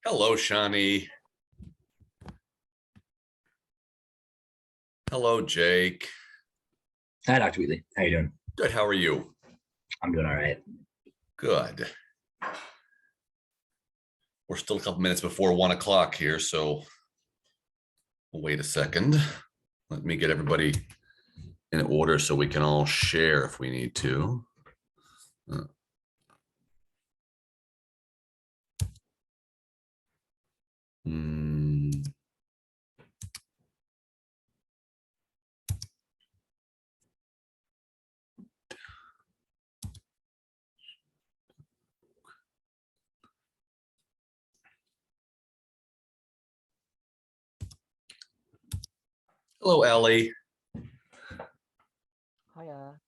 Hello, Shani. Hello, Jake. Hi, Dr. Wheatley. How are you doing? Good. How are you? I'm doing all right. Good. We're still a couple minutes before 1 o'clock here, so we'll wait a second. Let me get everybody in order so we can all share if we need to. Hello, Ellie. Hiya.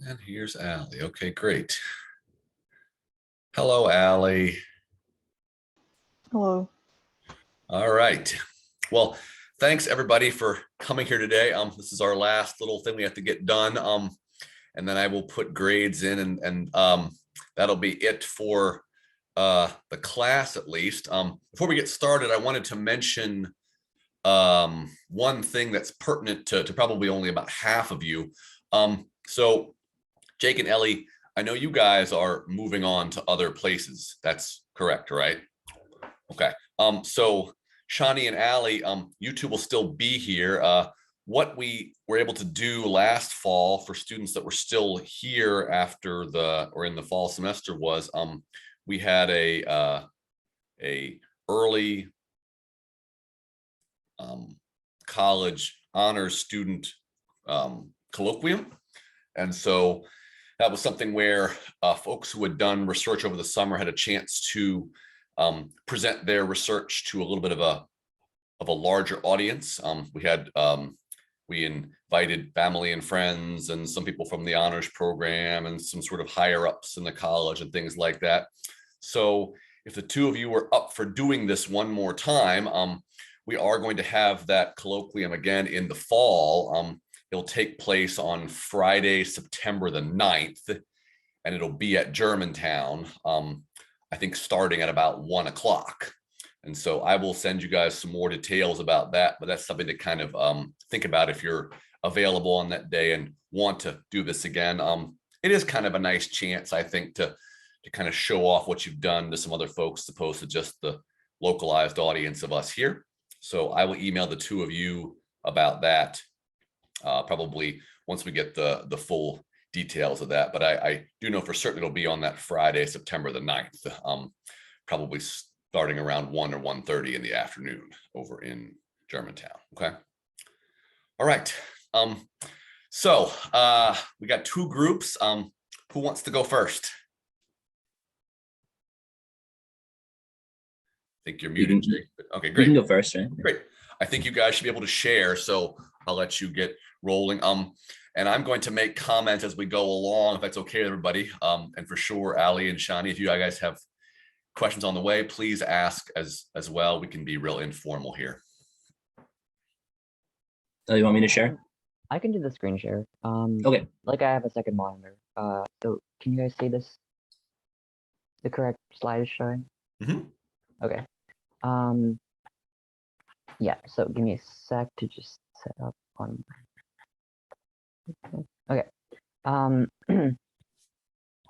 And here's Allie. Okay, great. Hello, Allie. Hello. All right. Well, thanks everybody for coming here today. This is our last little thing we have to get done. And then I will put grades in and that'll be it for the class at least. Before we get started, I wanted to mention one thing that's pertinent to probably only about half of you. So Jake and Ellie, I know you guys are moving on to other places. That's correct, right? Okay. So Shani and Allie, you two will still be here. What we were able to do last fall for students that were still here after or in the fall semester was we had a early college honors student colloquium. And so that was something where folks who had done research over the summer had a chance to present their research to a little bit of a larger audience. We invited family and friends and some people from the honors program and some sort of higher ups in the college and things like that. So if the two of you were up for doing this one more time, we are going to have that colloquium again in the fall. It'll take place on Friday, September the 9th, and it'll be at Germantown, I think starting at about 1 o'clock. And so I will send you guys some more details about that, but that's something to kind of think about if you're available on that day and want to do this again. It is kind of a nice chance, I think, to kind of show off what you've done to some other folks, as opposed to just the localized audience of us here. So I will email the two of you about that probably once we get the full details of that. But I do know for certain it'll be on that Friday, September the 9th, probably starting around 1 or 1:30 in the afternoon over in Germantown. Okay. All right. So we got two groups. Who wants to go first? I think you're muted, Jake. Okay, great. You can go first, right? Great. I think you guys should be able to share, so I'll let you get rolling. And I'm going to make comments as we go along, if that's okay with everybody. And for sure, Allie and Shani, if you guys have questions on the way, please ask as well. We can be real informal here. Oh, you want me to share? I can do the screen share. Okay. Like I have a second monitor. So can you guys see this? The correct slide is showing? Mm-hmm. Okay. Yeah, so give me a sec to just set up on. Okay.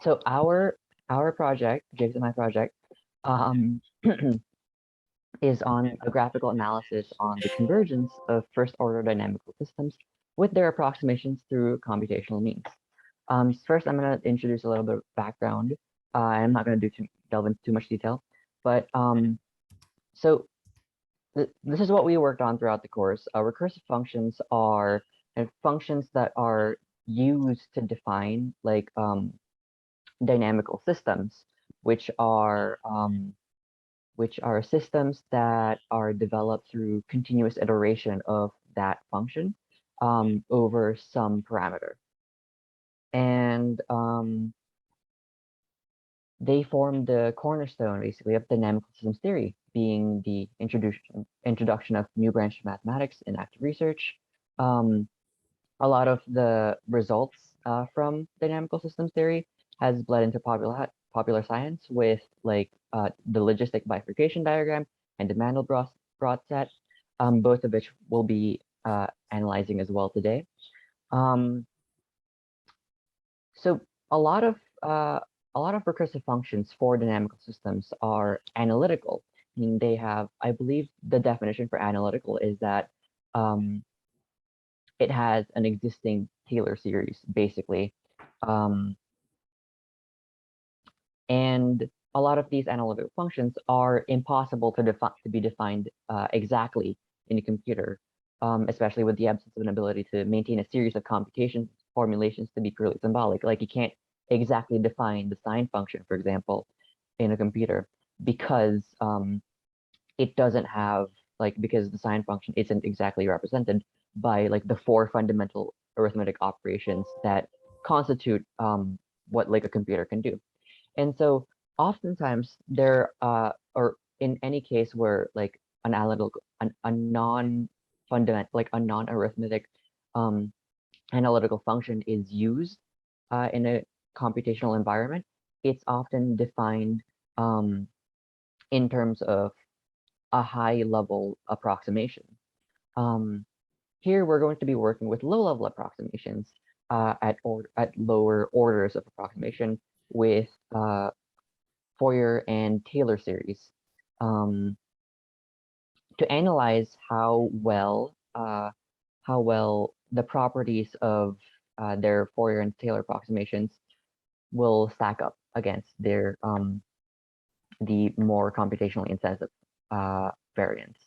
So our project, Jake's and my project, is on a graphical analysis on the convergence of first order dynamical systems with their approximations through computational means. First, I'm going to introduce a little bit of background. I'm not going to delve into too much detail, but so this is what we worked on throughout the course. Recursive functions are functions that are used to define like dynamical systems. which are systems that are developed through continuous iteration of that function over some parameter. And they form the cornerstone, basically, of dynamical systems theory, being the introduction of new branch of mathematics in active research. A lot of the results from dynamical systems theory has bled into popular science with like the logistic bifurcation diagram and the Mandelbrot set, both of which we'll be analyzing as well today. So a lot of recursive functions for dynamical systems are analytical. I mean, they have, I believe the definition for analytical is that it has an existing Taylor series, basically. And a lot of these analytical functions are impossible to be defined exactly in a computer, especially with the absence of an ability to maintain a series of computations, formulations to be purely symbolic. Like you can't exactly define the sine function, for example, in a computer because it doesn't have because the sine function isn't exactly represented by like the 4 fundamental arithmetic operations that constitute what like a computer can do. And so oftentimes there or in any case where like an analytical a non-fundamental like a non-arithmetic analytical function is used in a computational environment, it's often defined in terms of a high level approximation. Here we're going to be working with low level approximations at lower orders of approximation with Fourier and Taylor series to analyze how well the properties of their Fourier and Taylor approximations will stack up against their the more computationally intensive variants.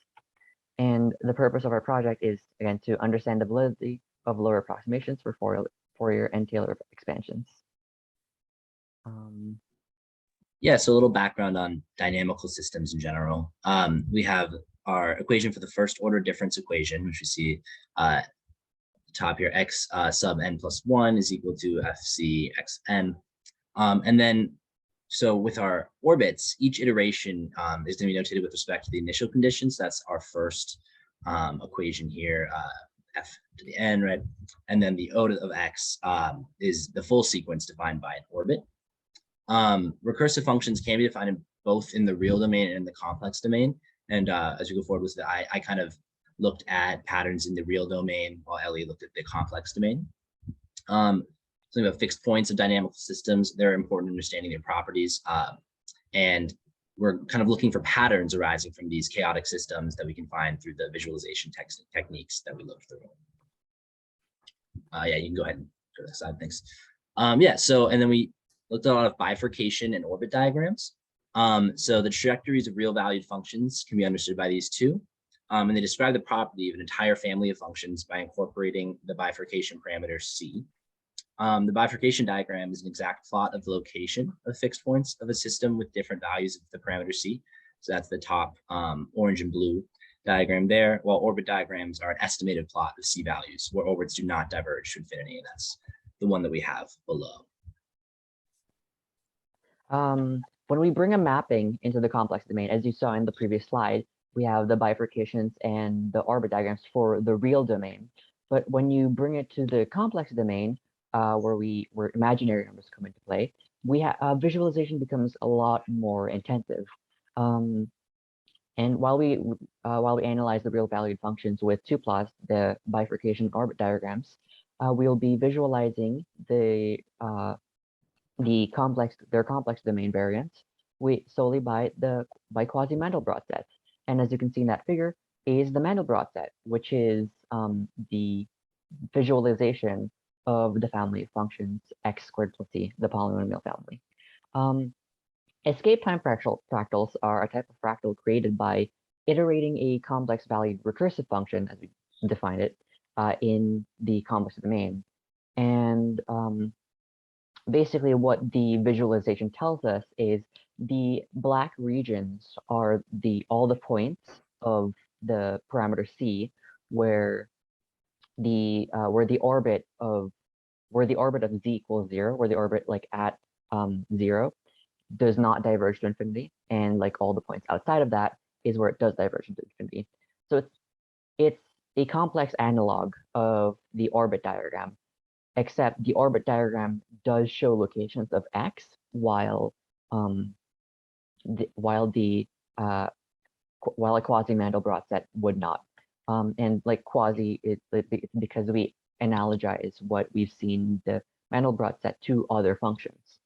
And the purpose of our project is, again, to understand the validity of lower approximations for Fourier and Taylor expansions. Yeah, so a little background on dynamical systems in general. We have our equation for the first order difference equation, which we see at the top here, x sub n plus 1 is equal to fc xn. And then, so with our orbits, each iteration is going to be notated with respect to the initial conditions. That's our first equation here, f to the n, right? And then the O of x is the full sequence defined by an orbit. Recursive functions can be defined both in the real domain and in the complex domain. And as we go forward with that, I kind of looked at patterns in the real domain while Ellie looked at the complex domain. Something about fixed points of dynamical systems, they're important in understanding their properties. And we're kind of looking for patterns arising from these chaotic systems that we can find through the visualization techniques that we looked through. Yeah, you can go ahead and go to the side, thanks. Yeah, so, and then we looked at a lot of bifurcation and orbit diagrams. So the trajectories of real valued functions can be understood by these two. And they describe the property of an entire family of functions by incorporating the bifurcation parameter C. The bifurcation diagram is an exact plot of the location of fixed points of a system with different values of the parameter C. So that's the top orange and blue diagram there, while orbit diagrams are an estimated plot of C values where orbits do not diverge to infinity, and that's the one that we have below. When we bring a mapping into the complex domain, as you saw in the previous slide, we have the bifurcations and the orbit diagrams for the real domain. But when you bring it to the complex domain, where imaginary numbers come into play, visualization becomes a lot more intensive. And while we analyze the real valued functions with two plots, the bifurcation orbit diagrams, we'll be visualizing their complex domain variants solely by quasi-Mandelbrot sets. And as you can see in that figure, is the Mandelbrot set, which is the visualization of the family of functions x squared plus c, the polynomial family. Escape time fractals are a type of fractal created by iterating a complex valued recursive function, as we define it, in the complex domain. And basically what the visualization tells us is the black regions are all the points of the parameter C where the orbit of z equals 0, where the orbit like at 0 does not diverge to infinity, and like all the points outside of that is where it does diverge to infinity. So it's a complex analog of the orbit diagram, except the orbit diagram does show locations of x, while a quasi-Mandelbrot set would not. And like quasi is because we analogize what we've seen the Mandelbrot set to other functions.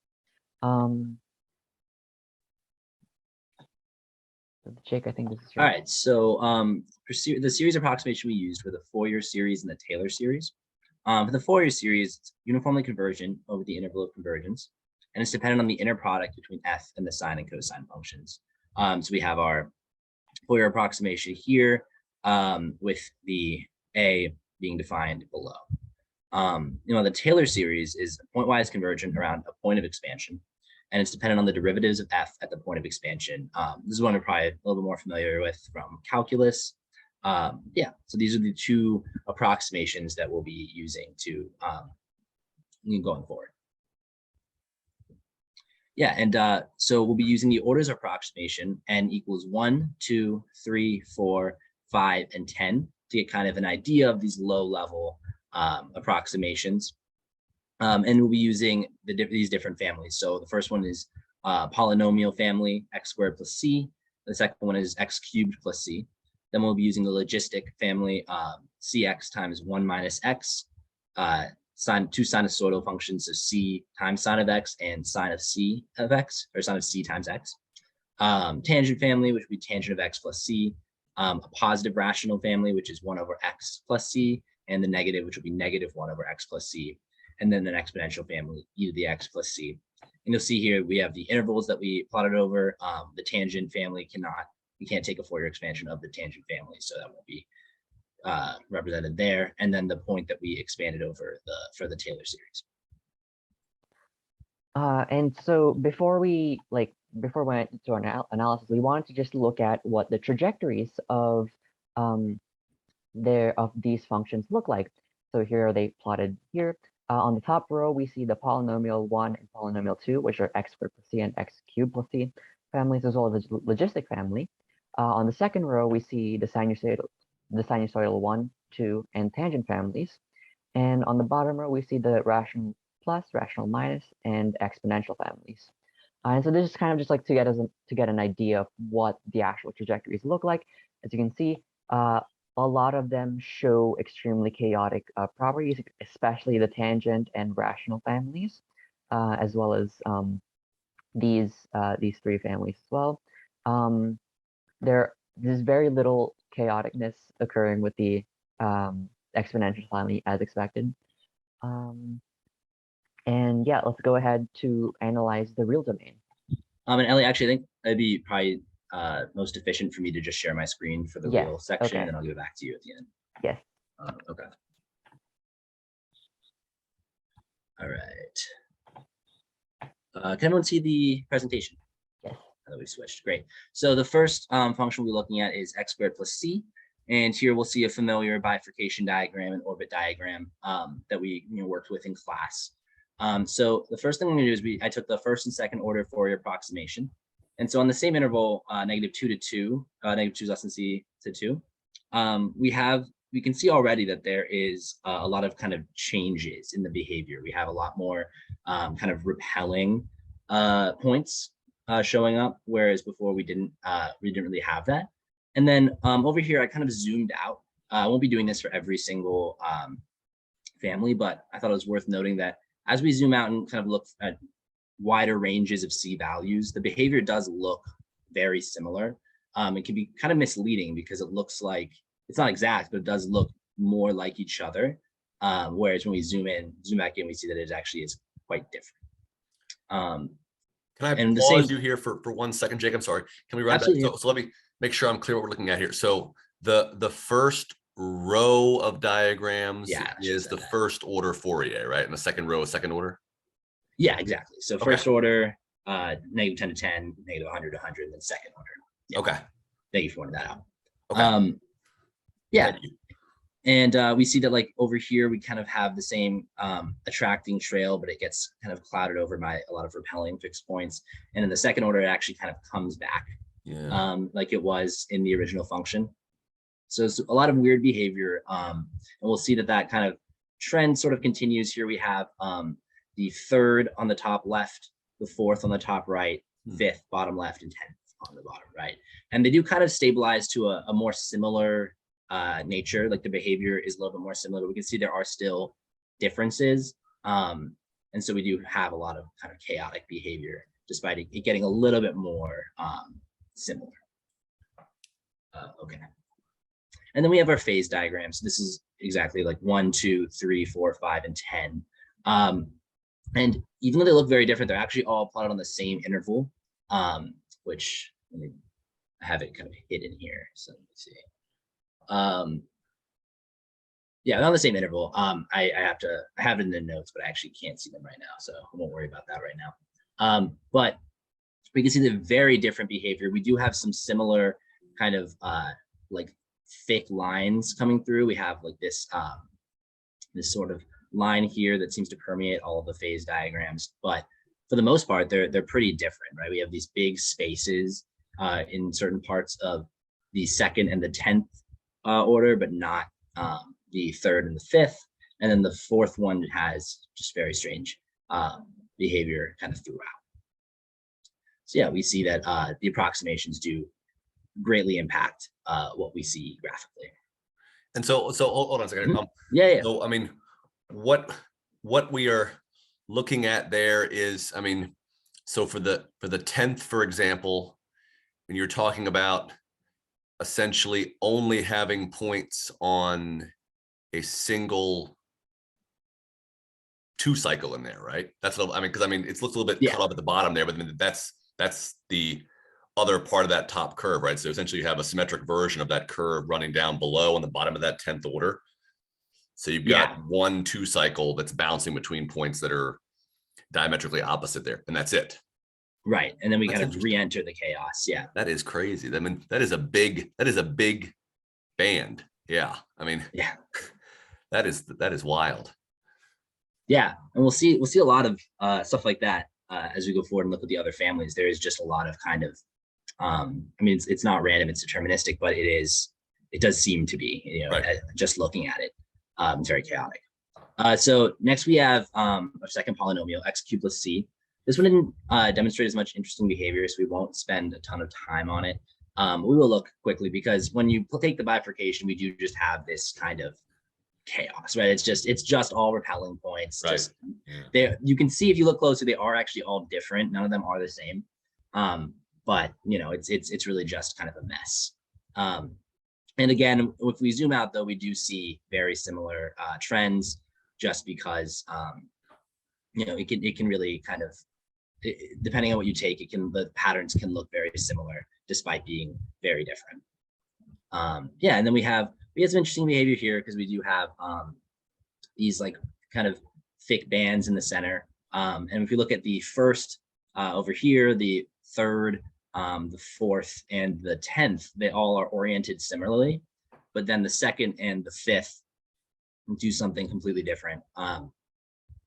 Jake, I think this is All right, so the series approximation we used were the Fourier series and the Taylor series. For the Fourier series, it's uniformly convergent over the interval of convergence, and it's dependent on the inner product between f and the sine and cosine functions. So we have our Fourier approximation here, with the A being defined below. The Taylor series is pointwise convergent around a point of expansion, and it's dependent on the derivatives of f at the point of expansion. This is one we're probably a little bit more familiar with from calculus. Yeah, so these are the two approximations that we'll be using to going forward. Yeah, and so we'll be using the orders approximation, n equals 1, 2, 3, 4, 5, and 10 to get kind of an idea of these low-level approximations. And we'll be using these different families. So the first one is polynomial family, x squared plus c. The second one is x cubed plus c. Then we'll be using the logistic family, cx times 1 minus x, two sinusoidal functions, so c times sine of x and sine of c of x, or sine of c times x. Tangent family, which would be tangent of x plus c. A positive rational family, which is 1 over x plus c, and the negative, which will be negative 1 over x plus c. And then an exponential family, e to the x plus c. And you'll see here we have the intervals that we plotted over. The tangent family we can't take a Fourier expansion of the tangent family, so that won't be represented there. And then the point that we expanded over for the Taylor series. And so before we went into our analysis, we wanted to just look at what the trajectories of these functions look like. So here are they plotted here. On the top row, we see the polynomial 1 and polynomial 2, which are x squared plus c and x cubed plus c families, as well as the logistic family. On the second row, we see the sinusoidal 1, 2, and tangent families. And on the bottom row, we see the rational plus, rational minus, and exponential families. And so this is kind of just like to get an idea of what the actual trajectories look like. As you can see, a lot of them show extremely chaotic properties, especially the tangent and rational families, as well as these three families as well. There's very little chaoticness occurring with the exponential family as expected. And yeah, let's go ahead to analyze the real domain. And Ellie, actually, I think it'd be probably most efficient for me to just share my screen for the real section, and I'll give it back to you at the end. Yes. Okay. All right. Can everyone see the presentation? Yes. We switched. Great. So the first function we're looking at is x squared plus c. And here we'll see a familiar bifurcation diagram and orbit diagram that we worked with in class. So the first thing I'm going to do is I took the first and second order Fourier approximation. And so on the same interval, -2 to 2, -2 is less than c to 2, we can see already that there is a lot of kind of changes in the behavior. We have a lot more kind of repelling points showing up, whereas before we didn't really have that. And then over here, I kind of zoomed out. I won't be doing this for every single family, but I thought it was worth noting that as we zoom out and kind of look at wider ranges of C values, the behavior does look very similar. It can be kind of misleading because it looks like it's not exact, but it does look more like each other. Whereas when we zoom back in, we see that it actually is quite different. Can I pause you here for 1 second, Jake? I'm sorry. Can we write that? So let me make sure I'm clear what we're looking at here. So the first row of diagrams is the first order Fourier, right? And the second row is second order? Yeah, exactly. So Okay. first order, negative 10 to 10, negative 100 to 100, and then second order. Yeah. Okay. Thank you for pointing that out. Okay. Yeah. Thank you. And we see that like over here, we kind of have the same attracting trail, but it gets kind of clouded over by a lot of repelling fixed points. And in the second order, it actually kind of comes back like it was in the original function. So it's a lot of weird behavior. And we'll see that that kind of trend sort of continues. Here we have the third on the top left, the fourth on the top right, fifth bottom left, and 10th on the bottom right. And they do kind of stabilize to a more similar nature. Like the behavior is a little bit more similar, but we can see there are still differences. And so we do have a lot of kind of chaotic behavior, despite it getting a little bit more similar. Okay. And then we have our phase diagrams. This is exactly like 1, 2, 3, 4, 5, and 10. And even though they look very different, they're actually all plotted on the same interval, which let me have it kind of hidden here. So let me see. Yeah, on the same interval. I have it in the notes, but I actually can't see them right now, so I won't worry about that right now. But we can see the very different behavior. We do have some similar kind of like thick lines coming through. We have like this this sort of line here that seems to permeate all of the phase diagrams, but for the most part, they're pretty different, right? We have these big spaces in certain parts of the second and the 10th order, but not the third and the fifth. And then the fourth one has just very strange behavior kind of throughout. So yeah, we see that the approximations do greatly impact what we see graphically. And so hold on a second. Yeah. So I mean, what we are looking at there is, I mean, so for the 10th, for example, when you're talking about essentially only having points on a single 2 cycle in there, right? That's what I mean, because I mean it looks a little bit cut off at the bottom there, but I mean that's the other part of that top curve, right? So essentially you have a symmetric version of that curve running down below on the bottom of that 10th order. So you've got 1 2 cycle that's bouncing between points that are diametrically opposite there, and that's it. Right, and then we kind of re-enter the chaos. Yeah, that is crazy. I mean, that is a big band. Yeah, I mean, yeah, that is wild. Yeah, and we'll see a lot of stuff like that as we go forward and look at the other families. There is just a lot of kind of, I mean, it's not random, it's deterministic, but it does seem to be, you know, just looking at it, it's very chaotic. So next we have our second polynomial, x cubed plus c. This one didn't demonstrate as much interesting behavior, so we won't spend a ton of time on it. We will look quickly because when you take the bifurcation, we do just have this kind of chaos, right? It's just all repelling points. Right. Just you can see if you look closer, they are actually all different. None of them are the same. But you know, it's really just kind of a mess. And again, if we zoom out, though, we do see very similar trends, just because you know, it can really kind of, depending on what you take, the patterns can look very similar despite being very different. Yeah, and then we have some interesting behavior here because we do have these like kind of thick bands in the center. And if you look at the first over here, the third, the fourth, and the 10th, they all are oriented similarly. But then the second and the fifth do something completely different,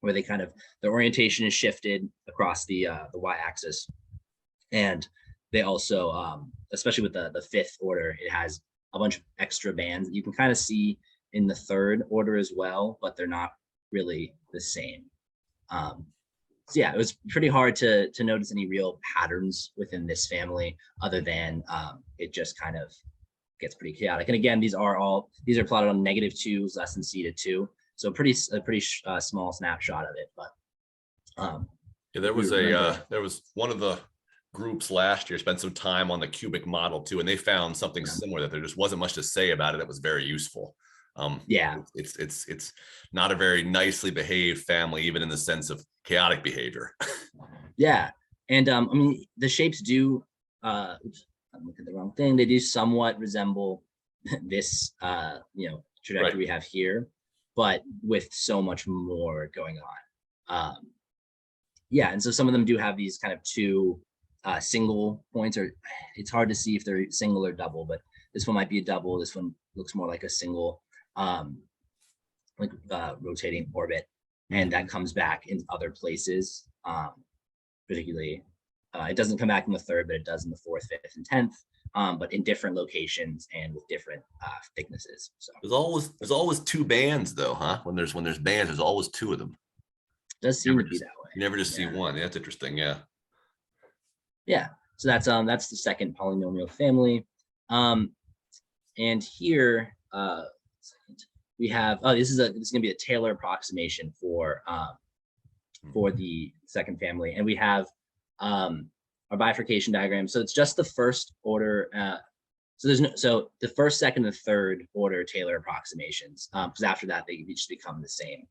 where they kind of, their orientation is shifted across the y-axis. And they also, especially with the fifth order, it has a bunch of extra bands that you can kind of see in the third order as well, but they're not really the same. So yeah, it was pretty hard to notice any real patterns within this family, other than it just kind of gets pretty chaotic. And again, these are plotted on -2 less than c to 2. So a pretty small snapshot of it, but yeah, there was one of the groups last year spent some time on the cubic model too, and they found something similar, that there just wasn't much to say about it that was very useful. Yeah, it's not a very nicely behaved family, even in the sense of chaotic behavior. Yeah, and I mean, the shapes do. Oops, I'm looking at the wrong thing. They do somewhat resemble this, you know, trajectory we have here, but with so much more going on. yeah, and so some of them do have these kind of two single points, or it's hard to see if they're single or double, but this one might be a double. This one looks more like a single, rotating orbit, and that comes back in other places. Particularly, it doesn't come back in the third, but it does in the fourth, fifth, and 10th, but in different locations and with different thicknesses. So There's always two bands though, huh? When there's bands, there's always two of them. it does seem to be that way. You never just see Yeah. one. Yeah, that's interesting. Yeah. Yeah, so that's the second polynomial family. And here we have, this is gonna be a Taylor approximation for the second family, and we have our bifurcation diagram. So it's just the first order. So the first, second, and third order Taylor approximations, because after that they just become the same.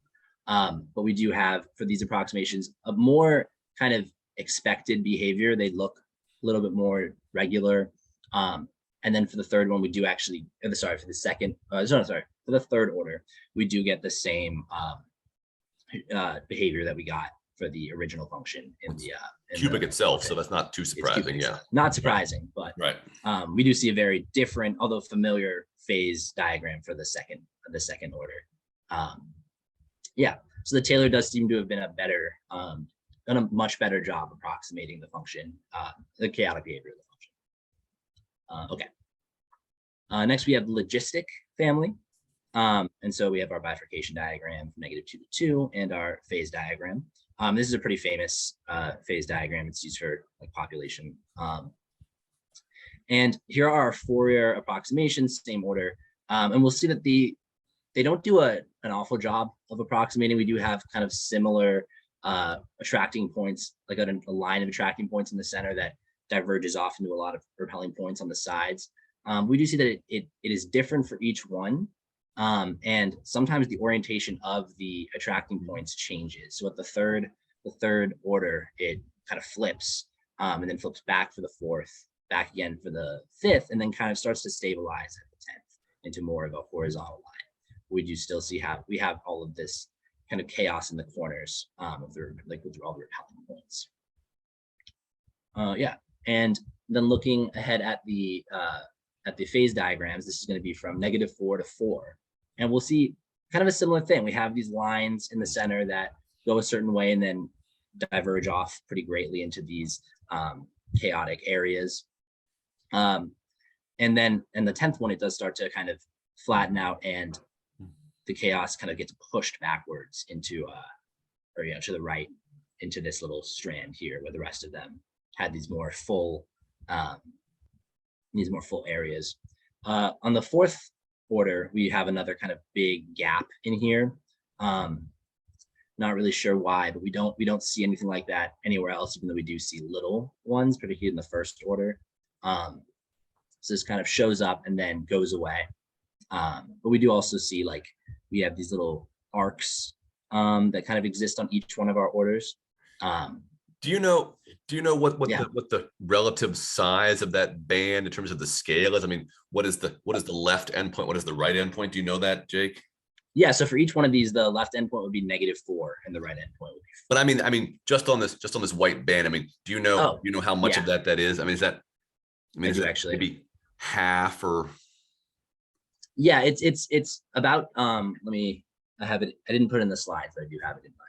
But we do have for these approximations a more kind of expected behavior. They look a little bit more regular. And then for the third one, we do actually, sorry, for the second, for the third order, we do get the same behavior that we got for the original function in the cubic itself. So that's not too surprising. Yeah. Not surprising, but Right. We do see a very different, although familiar, phase diagram for the second order. Yeah. So the Taylor does seem to have been done a much better job approximating the function, the chaotic behavior of the function. Okay. Next, we have the logistic family. And so we have our bifurcation diagram from -2 to 2 and our phase diagram. This is a pretty famous phase diagram. It's used for like population. And here are our Fourier approximations, same order. And we'll see that they don't do an awful job of approximating. We do have kind of similar attracting points, like a line of attracting points in the center that diverges off into a lot of repelling points on the sides. We do see that it is different for each one. And sometimes the orientation of the attracting points changes. So at the third order, it kind of flips and then flips back for the fourth, back again for the fifth, and then kind of starts to stabilize at the 10th into more of a horizontal line. We do still see how we have all of this kind of chaos in the corners with all the repelling points. Yeah, and then looking ahead at the phase diagrams, this is going to be from -4 to 4. And we'll see kind of a similar thing. We have these lines in the center that go a certain way and then diverge off pretty greatly into these chaotic areas. And then in the 10th one, it does start to kind of flatten out and the chaos kind of gets pushed backwards into, to the right into this little strand here where the rest of them had these more full areas. On the fourth order, we have another kind of big gap in here. Not really sure why, but we don't see anything like that anywhere else, even though we do see little ones, particularly in the first order. So this kind of shows up and then goes away. But we do also see we have these little arcs that kind of exist on each one of our orders. Do you know what the relative size of that band in terms of the scale is? I mean, what is the left endpoint? What is the right endpoint? Do you know that, Jake? Yeah, so for each one of these, the left endpoint would be -4 and the right endpoint would be 4. But I mean, just on this white band, I mean, do you know how much of that is? I mean, is that is it actually maybe half or? Yeah, it's about I have it. I didn't put it in the slides, but I do have it in my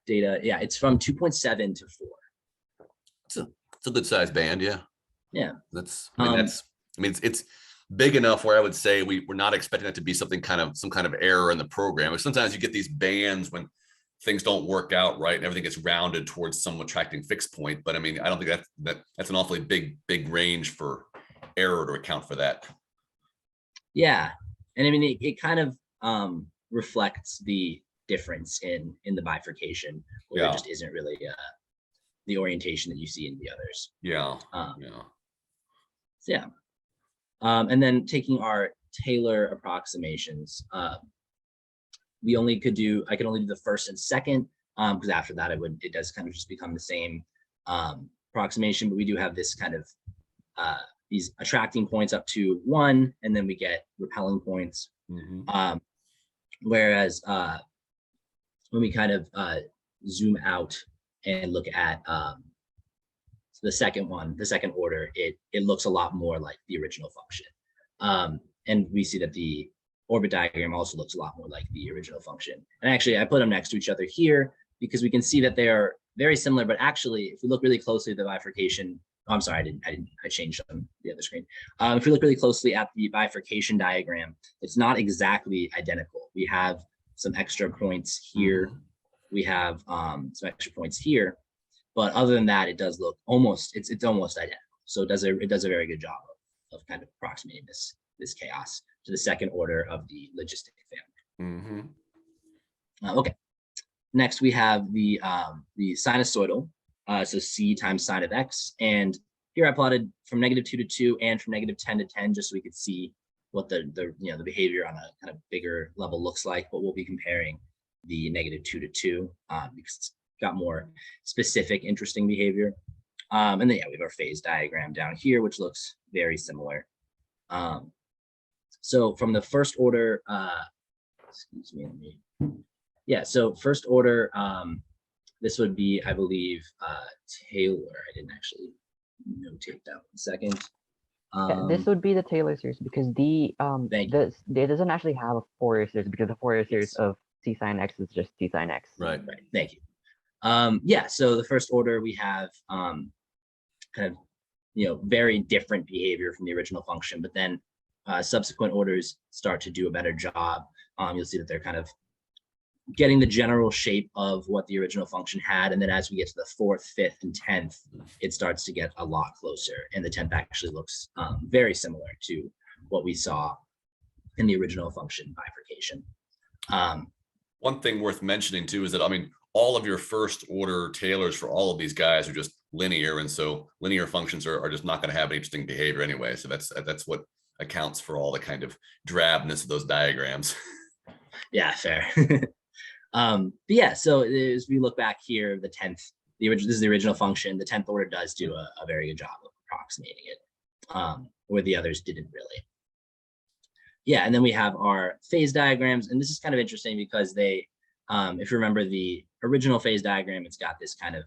data. Yeah, it's from 2.7 to 4. It's a good size band, yeah. Yeah. It's big enough where I would say we're not expecting that to be some kind of error in the program. Sometimes you get these bands when things don't work out right and everything gets rounded towards some attracting fixed point. But I mean, I don't think that's an awfully big range for error to account for that. Yeah, and I mean it kind of reflects the difference in the bifurcation, where there just isn't really the orientation that you see in the others. Yeah. So yeah. And then taking our Taylor approximations, I can only do the first and second, because after that it does kind of just become the same approximation, but we do have this kind of these attracting points up to 1, and then we get repelling points. Mm-hmm. Whereas when we kind of zoom out and look at the second one, the second order, it looks a lot more like the original function. And we see that the orbit diagram also looks a lot more like the original function. And actually, I put them next to each other here because we can see that they are very similar, but actually, if we look really closely at the bifurcation, oh, I'm sorry, I changed on the other screen. If we look really closely at the bifurcation diagram, it's not exactly identical. We have some extra points here. We have some extra points here, but other than that, it does look almost, it's almost identical. So it does a very good job of kind of approximating this chaos to the second order of the logistic family. Okay. Next, we have the sinusoidal, so C times sine of x. And here I plotted from -2 to 2 and from -10 to 10, just so we could see what the behavior on a kind of bigger level looks like. But we'll be comparing the -2 to 2 because it's got more specific, interesting behavior. And then, yeah, we have our phase diagram down here, which looks very similar. So from the first order, excuse me, yeah, so first order, this would be, I believe, Taylor. I didn't actually notate that 1 second. Yeah, this would be the Taylor series because it doesn't actually have a Fourier series because the Fourier series of C sine x is just C sine x. Right. Thank you. Yeah, so the first order we have kind of very different behavior from the original function, but then subsequent orders start to do a better job. You'll see that they're kind of getting the general shape of what the original function had, and then as we get to the 4th, 5th, and 10th, it starts to get a lot closer, and the 10th actually looks very similar to what we saw in the original function bifurcation. One thing worth mentioning too is that, I mean, all of your first order Taylors for all of these guys are just linear, and so linear functions are just not going to have any interesting behavior anyway. So that's what accounts for all the kind of drabness of those diagrams. Yeah, fair. But yeah, so as we look back here, the 10th, this is the original function. The 10th order does do a very good job of approximating it, where the others didn't really. Yeah, and then we have our phase diagrams, and this is kind of interesting because they, if you remember the original phase diagram, it's got this kind of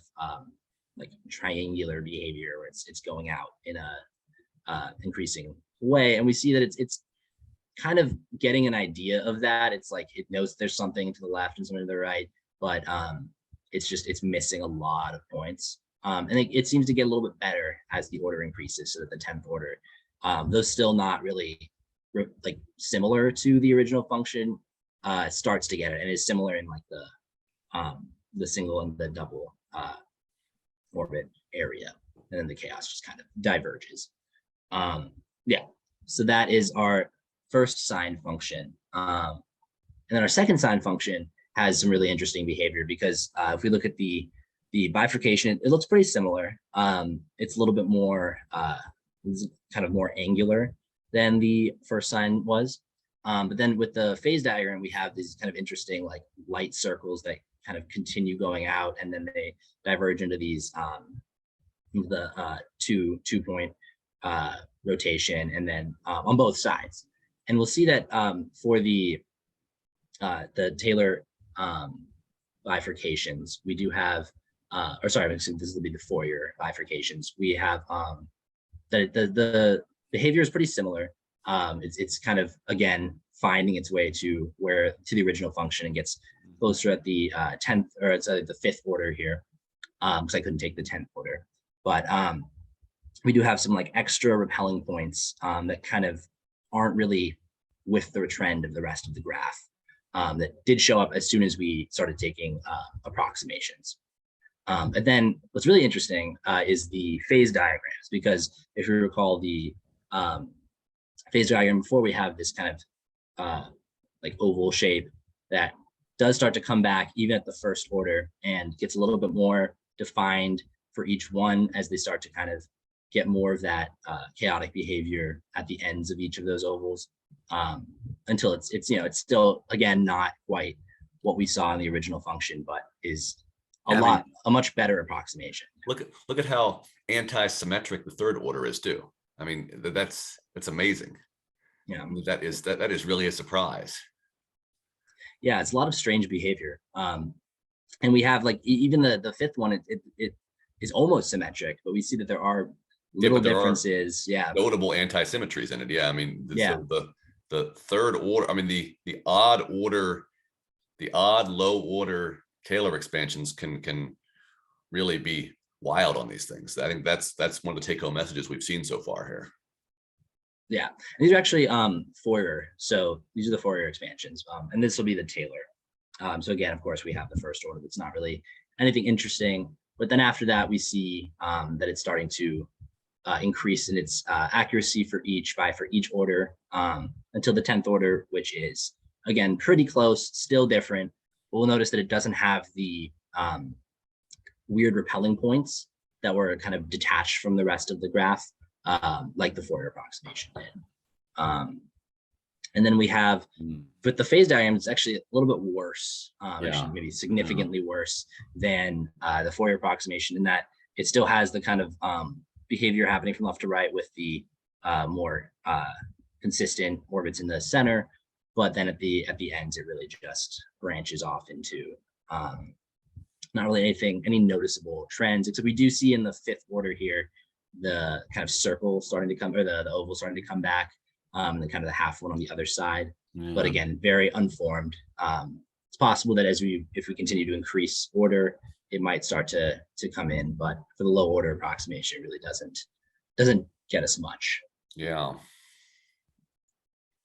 like triangular behavior where it's going out in a increasing way, and we see that it's kind of getting an idea of that. It's like it knows there's something to the left and something to the right, but it's missing a lot of points. And it seems to get a little bit better as the order increases, so that the 10th order, though still not really like similar to the original function, starts to get it, and is similar in like the single and the double orbit area, and then the chaos just kind of diverges. Yeah, so that is our first sine function. And then our second sine function has some really interesting behavior because if we look at the bifurcation, it looks pretty similar. It's a little bit more, it's kind of more angular than the first sine was. But then with the phase diagram, we have these kind of interesting like light circles that kind of continue going out, and then they diverge into these the two-point rotation, and then on both sides. And we'll see that for the Taylor bifurcations, we do have, or sorry, this will be the Fourier bifurcations. We have the behavior is pretty similar. It's kind of, again, finding its way to the original function, and gets closer at the 10th, or it's the 5th order here, because I couldn't take the 10th order. But we do have some like extra repelling points that kind of aren't really with the trend of the rest of the graph, that did show up as soon as we started taking approximations. And then what's really interesting is the phase diagrams, because if you recall the phase diagram before, we have this kind of like oval shape that does start to come back even at the first order, and gets a little bit more defined for each one as they start to kind of get more of that chaotic behavior at the ends of each of those ovals, until it's still, again, not quite what we saw in the original function, but is a much better approximation. Look at how anti-symmetric the third order is too. I mean, that's amazing. Yeah, I mean, that is really a surprise. Yeah, it's a lot of strange behavior. And we have like even the fifth one, it is almost symmetric, but we see that there are little differences. Yeah. Notable anti-symmetries in it. Yeah. I mean, Yeah. the third order, I mean, the odd order, the odd low order Taylor expansions can really be wild on these things. I think that's one of the take-home messages we've seen so far here. Yeah, and these are actually Fourier. So these are the Fourier expansions, and this will be the Taylor. So again, of course, we have the first order. That's not really anything interesting. But then after that, we see that it's starting to increase in its accuracy for each order until the 10th order, which is again pretty close, still different. But we'll notice that it doesn't have the weird repelling points that were kind of detached from the rest of the graph, like the Fourier approximation did. And then we have, with the phase diagram, it's actually a little bit worse, actually maybe significantly worse than the Fourier approximation, in that it still has the kind of behavior happening from left to right with the more consistent orbits in the center, but then at the ends, it really just branches off into not really any noticeable trends, except we do see in the fifth order here, the kind of circle starting to come, or the oval starting to come back, and kind of the half one on the other side. But again, very unformed. It's possible that if we continue to increase order, it might start to come in, but for the low order approximation, it really doesn't get us much. Yeah.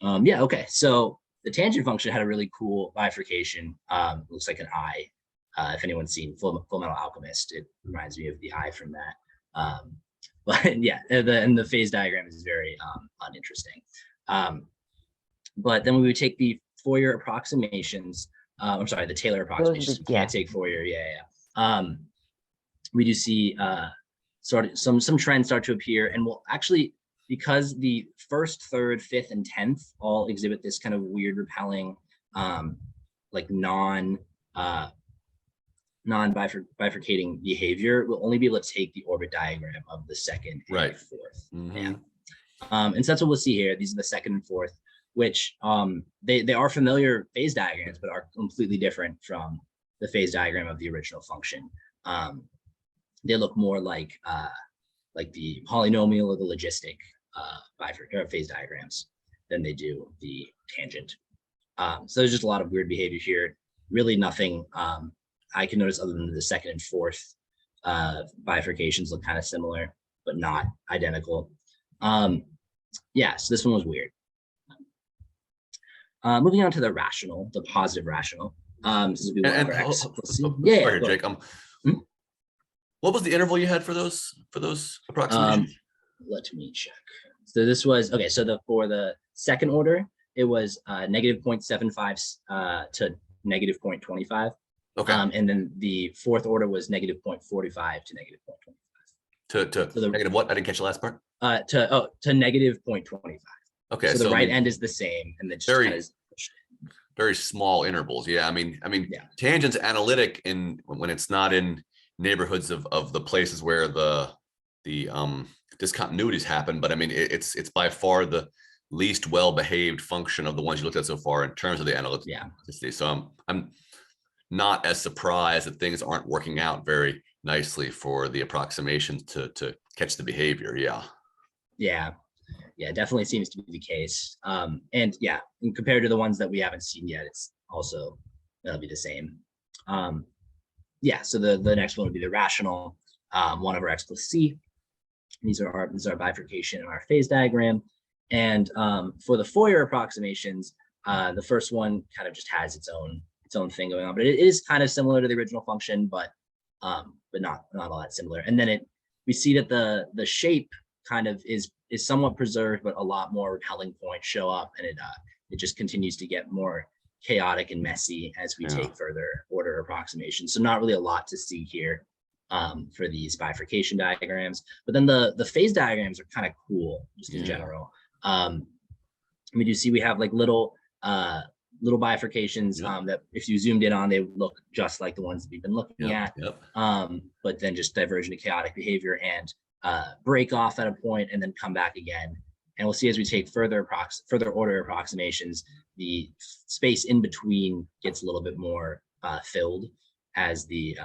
Yeah, okay. So the tangent function had a really cool bifurcation. Looks like an eye. If anyone's seen Full Metal Alchemist, it reminds me of the eye from that. But yeah, the phase diagram is very uninteresting. But then we would take the Fourier approximations. I'm sorry, the Taylor approximations. We can't take Fourier. Yeah. We do see some trends start to appear, and we'll actually, because the first, third, fifth, and 10th all exhibit this kind of weird repelling, like non-bifurcating behavior, we'll only be able to take the orbit diagram of the second and fourth. Yeah. And so that's what we'll see here. These are the second and fourth, which they are familiar phase diagrams, but are completely different from the phase diagram of the original function. They look more like the polynomial or the logistic phase diagrams than they do the tangent. So there's just a lot of weird behavior here. Really nothing I can notice other than the second and fourth bifurcations look kind of similar, but not identical. Yeah, so this one was weird. Moving on to the rational, the positive rational. This is sorry, Jake. What was the interval you had for those approximations? Let me check. So this was okay. So for the second order, it was negative 0.75 to negative 0.25. Okay. And then the fourth order was negative 0.45 to negative 0.25. To negative what? I didn't catch the last part. To negative 0.25. Okay. So the right end is the same, and then just very small intervals. Yeah. I mean, tangent's analytic when it's not in neighborhoods of the places where the discontinuities happen. But I mean, it's by far the least well-behaved function of the ones you looked at so far in terms of the analytics. Yeah. So I'm not as surprised that things aren't working out very nicely for the approximations to catch the behavior. Yeah, definitely seems to be the case. And yeah, compared to the ones that we haven't seen yet, it's also, that'll be the same. Yeah, so the next one would be the rational 1 over x plus c. These are our bifurcation in our phase diagram. And for the Fourier approximations, the first one kind of just has its own thing going on, but it is kind of similar to the original function, but not all that similar. And then we see that the shape kind of is somewhat preserved, but a lot more repelling points show up, and it just continues to get more chaotic and messy as we take further order approximations. So not really a lot to see here for these bifurcation diagrams, but then the phase diagrams are kind of cool just in general. We do see we have like little bifurcations that if you zoomed in on, they look just like the ones that we've been looking at. But then just divergent to chaotic behavior and break off at a point and then come back again. And we'll see as we take further order approximations, the space in between gets a little bit more filled. as the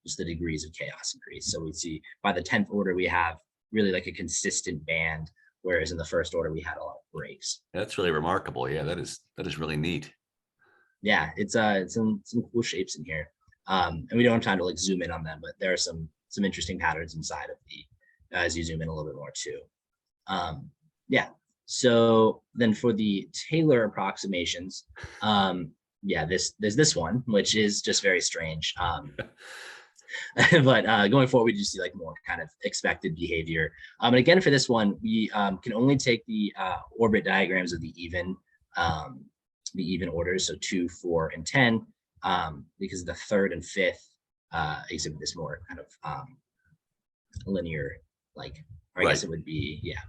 just the degrees of chaos increase. So we see by the 10th order, we have really like a consistent band, whereas in the first order, we had a lot of breaks. That's really remarkable. Yeah, that is really neat. Yeah, it's some cool shapes in here. And we don't have time to like zoom in on them, but there are some interesting patterns inside of the as you zoom in a little bit more too. Yeah. So then for the Taylor approximations, yeah, there's this one, which is just very strange. But going forward, we do see like more kind of expected behavior. And again, for this one, we can only take the orbit diagrams of the even orders, so 2, 4, and 10, because the 3rd and 5th exhibit this more kind of linear, like, or I guess it would be, yeah,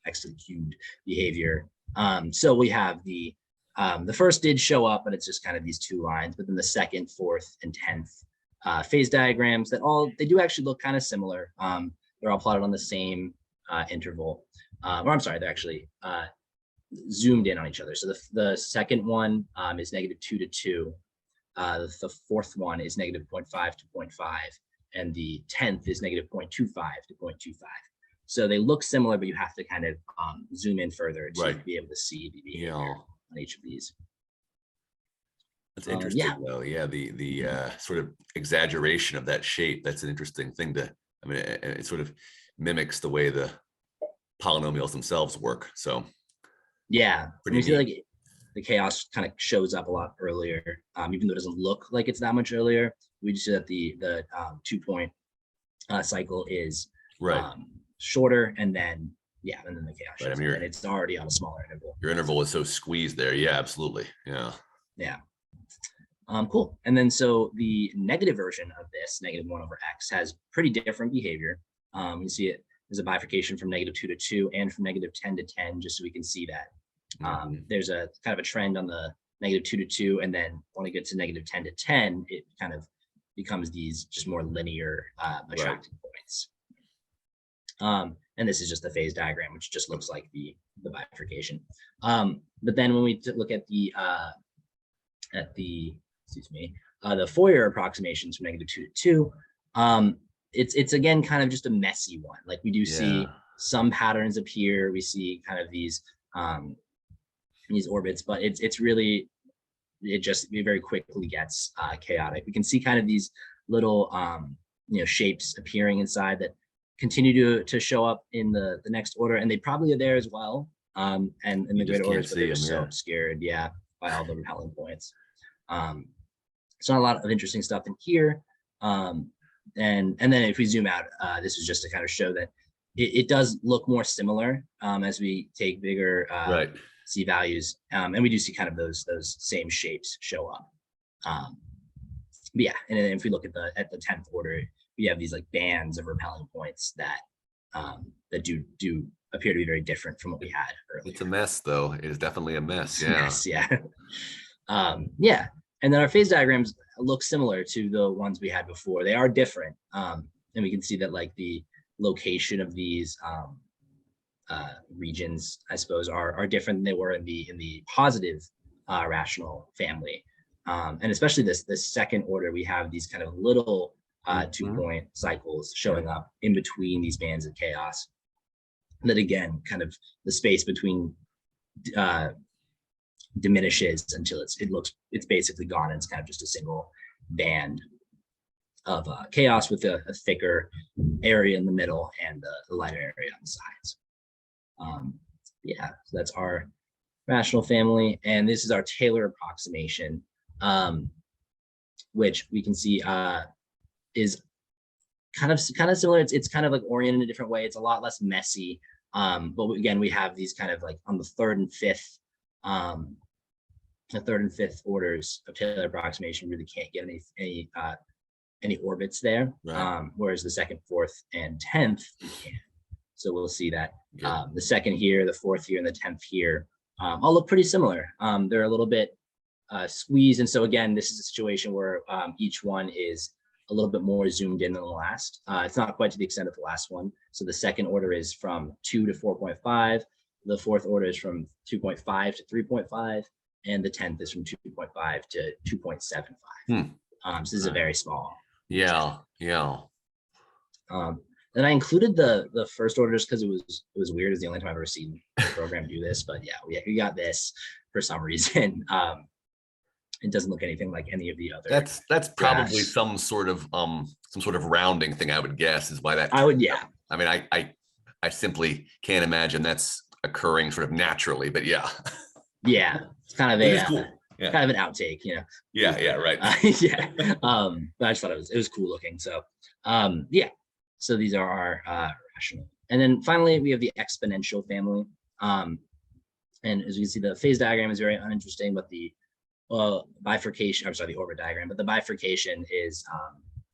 x to the cubed behavior. So we have the first did show up, but it's just kind of these 2 lines, but then the 2nd, 4th, and 10th phase diagrams that they do actually look kind of similar. They're all plotted on the same interval, or I'm sorry, they're actually zoomed in on each other. So the second one is -2 to 2. The 4th one is -0.5 to 0.5, and the 10th is -0.25 to 0.25. So they look similar, but you have to kind of zoom in further to be able to see the behavior on each of these. That's interesting, though. Yeah, the sort of exaggeration of that shape. That's an interesting thing to. I mean, it sort of mimics the way the polynomials themselves work. So yeah, you see like the chaos kind of shows up a lot earlier, even though it doesn't look like it's that much earlier. We just see that the 2-point cycle is shorter, and then the chaos shows up, and it's already on a smaller interval. Your interval is so squeezed there. Yeah, absolutely. Yeah. Cool. And then so the negative version of this, -1/x, has pretty different behavior. You see it there's a bifurcation from -2 to 2 and from -10 to 10, just so we can see that there's a kind of a trend on the -2 to 2, and then when it gets to -10 to 10, it kind of becomes these just more linear attracting points. And this is just the phase diagram, which just looks like the bifurcation. But then when we look at the Fourier approximations from -2 to 2, it's again kind of just a messy one. Like we do see some patterns appear. We see kind of these orbits, but it's really, it very quickly gets chaotic. We can see kind of these little shapes appearing inside that continue to show up in the next order, and they probably are there as well. And in the greater orders, but they're so obscured, by all the repelling points. So not a lot of interesting stuff in here. And then if we zoom out, this is just to kind of show that it does look more similar as we take bigger C values, and we do see kind of those same shapes show up. But yeah, and then if we look at the 10th order, we have these like bands of repelling points that that do appear to be very different from what we had earlier. It's a mess, though. It is definitely a mess. Yeah. And then our phase diagrams look similar to the ones we had before. They are different, and we can see that like the location of these regions, I suppose, are different than they were in the positive rational family, and especially this second order, we have these kind of little 2-point cycles showing up in between these bands of chaos. That again, kind of the space between diminishes until it's basically gone, and it's kind of just a single band of chaos with a thicker area in the middle and the lighter area on the sides. So that's our rational family, and this is our Taylor approximation, which we can see is kind of similar. It's kind of like oriented in a different way. It's a lot less messy, but again, we have these kind of like on the 3rd and 5th the 3rd and 5th orders of Taylor approximation really can't get any orbits there, whereas the 2nd, 4th, and 10th we can. So we'll see that the 2nd here, the 4th here, and the 10th here all look pretty similar. They're a little bit squeezed, and so again, this is a situation where each one is a little bit more zoomed in than the last. It's not quite to the extent of the last one. So the 2nd order is from 2 to 4.5. The 4th order is from 2.5 to 3.5. And the 10th is from 2.5 to 2.75. So this is a very small. Yeah, yeah. Then I included the first order just because it was weird. It's the only time I've ever seen the program do this. But yeah, we got this for some reason. It doesn't look anything like any of the other. That's probably graphs. some sort of rounding thing, I would guess, is why that. I would, yeah. I mean, I simply can't imagine that's occurring sort of naturally, but yeah. Yeah, it's kind of It a is cool. Yeah. kind of an outtake, Yeah, yeah, right. Yeah. But I just thought it was cool looking. So yeah. So these are our rational. And then finally we have the exponential family. And as you can see, the phase diagram is very uninteresting, but the bifurcation, I'm sorry, the orbit diagram, but the bifurcation is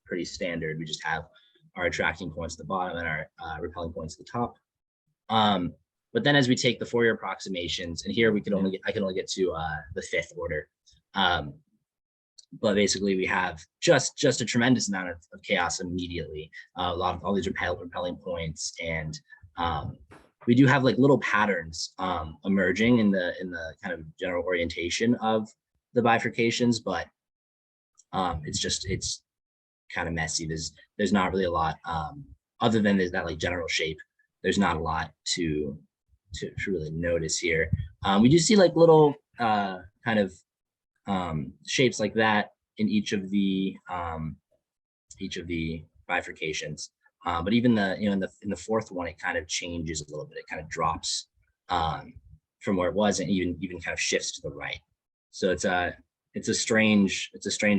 pretty standard. We just have our attracting points at the bottom and our repelling points at the top. But then as we take the Fourier approximations, and here I can only get to the fifth order. But basically we have just a tremendous amount of chaos immediately. A lot of all these repelling points, and we do have like little patterns emerging in the kind of general orientation of the bifurcations, but it's kind of messy. There's not really a lot other than there's that like general shape. There's not a lot to really notice here. We do see like little kind of shapes like that in each of the bifurcations. But even in the fourth one, it kind of changes a little bit. It kind of drops from where it was, and even kind of shifts to the right. So it's a strange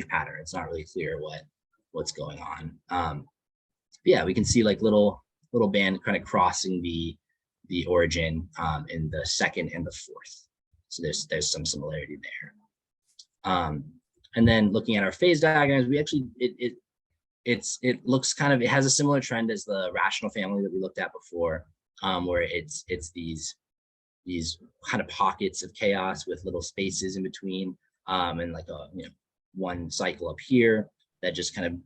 pattern. It's not really clear what's going on. Yeah, we can see like little band kind of crossing the origin in the second and the fourth. So there's some similarity there. And then looking at our phase diagrams, we actually it looks kind of, it has a similar trend as the rational family that we looked at before, where it's these kind of pockets of chaos with little spaces in between, and like one cycle up here that just kind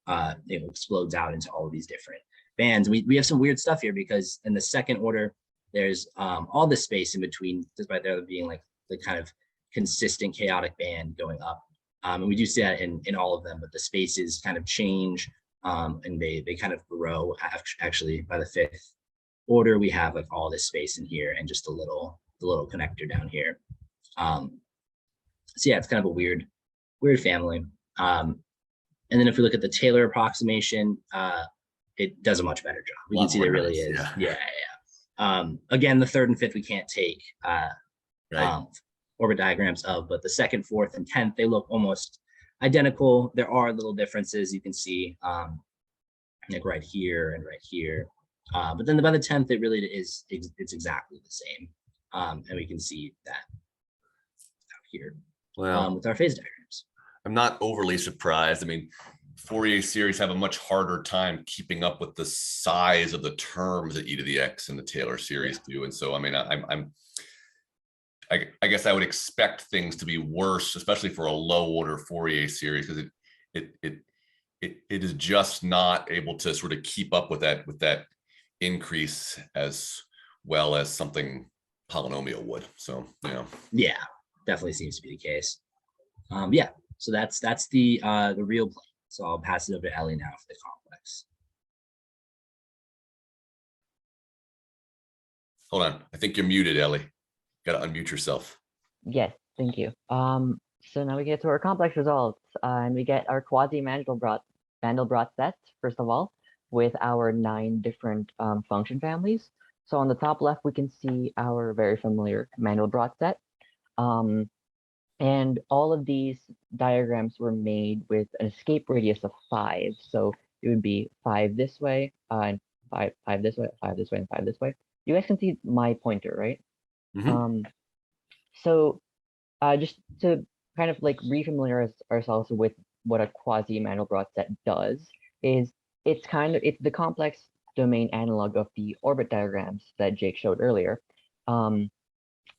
of explodes out into all of these different bands. We have some weird stuff here because in the second order, there's all this space in between, despite there being like the kind of consistent chaotic band going up. And we do see that in all of them, but the spaces kind of change, and they kind of grow. Actually, by the fifth order, we have like all this space in here and just the little connector down here. So yeah, it's kind of a weird family. And then if we look at the Taylor approximation, it does a much better job. We can see there really is. Yeah. Again, the third and fifth we can't take orbit diagrams of, but the second, fourth, and 10th, they look almost identical. There are little differences you can see, like right here and right here. But then by the 10th, it really is, it's exactly the same. And we can see that out here with our phase diagrams. I'm not overly surprised. I mean, Fourier series have a much harder time keeping up with the size of the terms that e to the x and the Taylor series do. And so, I mean, I guess I would expect things to be worse, especially for a low order Fourier series, because it is just not able to sort of keep up with that increase as well as something polynomial would. So, yeah, definitely seems to be the case. Yeah, so that's the real plane. So I'll pass it over to Ellie now for the complex. Hold on, I think you're muted, Ellie. Got to unmute yourself. Yes, thank you. So now we get to our complex results, and we get our quasi-Mandelbrot set, first of all, with our 9 different function families. So on the top left, we can see our very familiar Mandelbrot set. And all of these diagrams were made with an escape radius of 5. So it would be 5 this way, and 5 this way, 5 this way, and 5 this way. You guys can see my pointer, right? Mm-hmm. So just to kind of like refamiliarize ourselves with what a quasi-Mandelbrot set does, is it's the complex domain analog of the orbit diagrams that Jake showed earlier.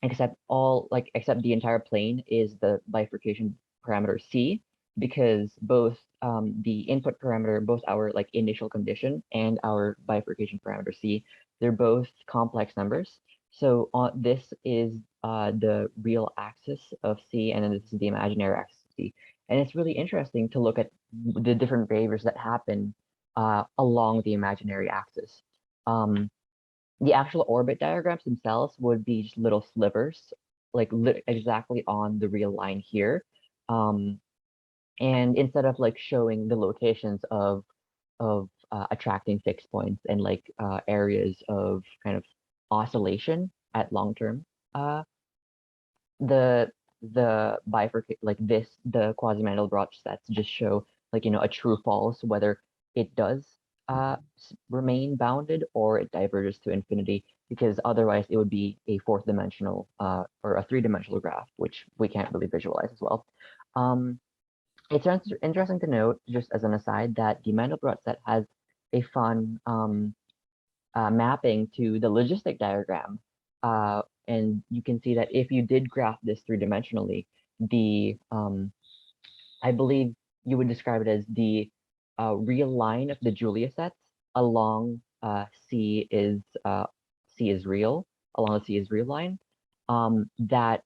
Except the entire plane is the bifurcation parameter C, because both the input parameter, both our like initial condition and our bifurcation parameter C, they're both complex numbers. So this is the real axis of C, and then this is the imaginary axis of C. And it's really interesting to look at the different behaviors that happen along the imaginary axis. The actual orbit diagrams themselves would be just little slivers, like exactly on the real line here. And instead of like showing the locations of attracting fixed points and like areas of kind of oscillation at long term, the bifurcate like this, the quasi-Mandelbrot sets just show like, you know, a true false, whether it does remain bounded or it diverges to infinity, because otherwise it would be a fourth dimensional or a three-dimensional graph, which we can't really visualize as well. It's interesting to note, just as an aside, that the Mandelbrot set has a fun mapping to the logistic diagram. And you can see that if you did graph this three-dimensionally, the I believe you would describe it as the real line of the Julia sets along C is real, along the C is real line. That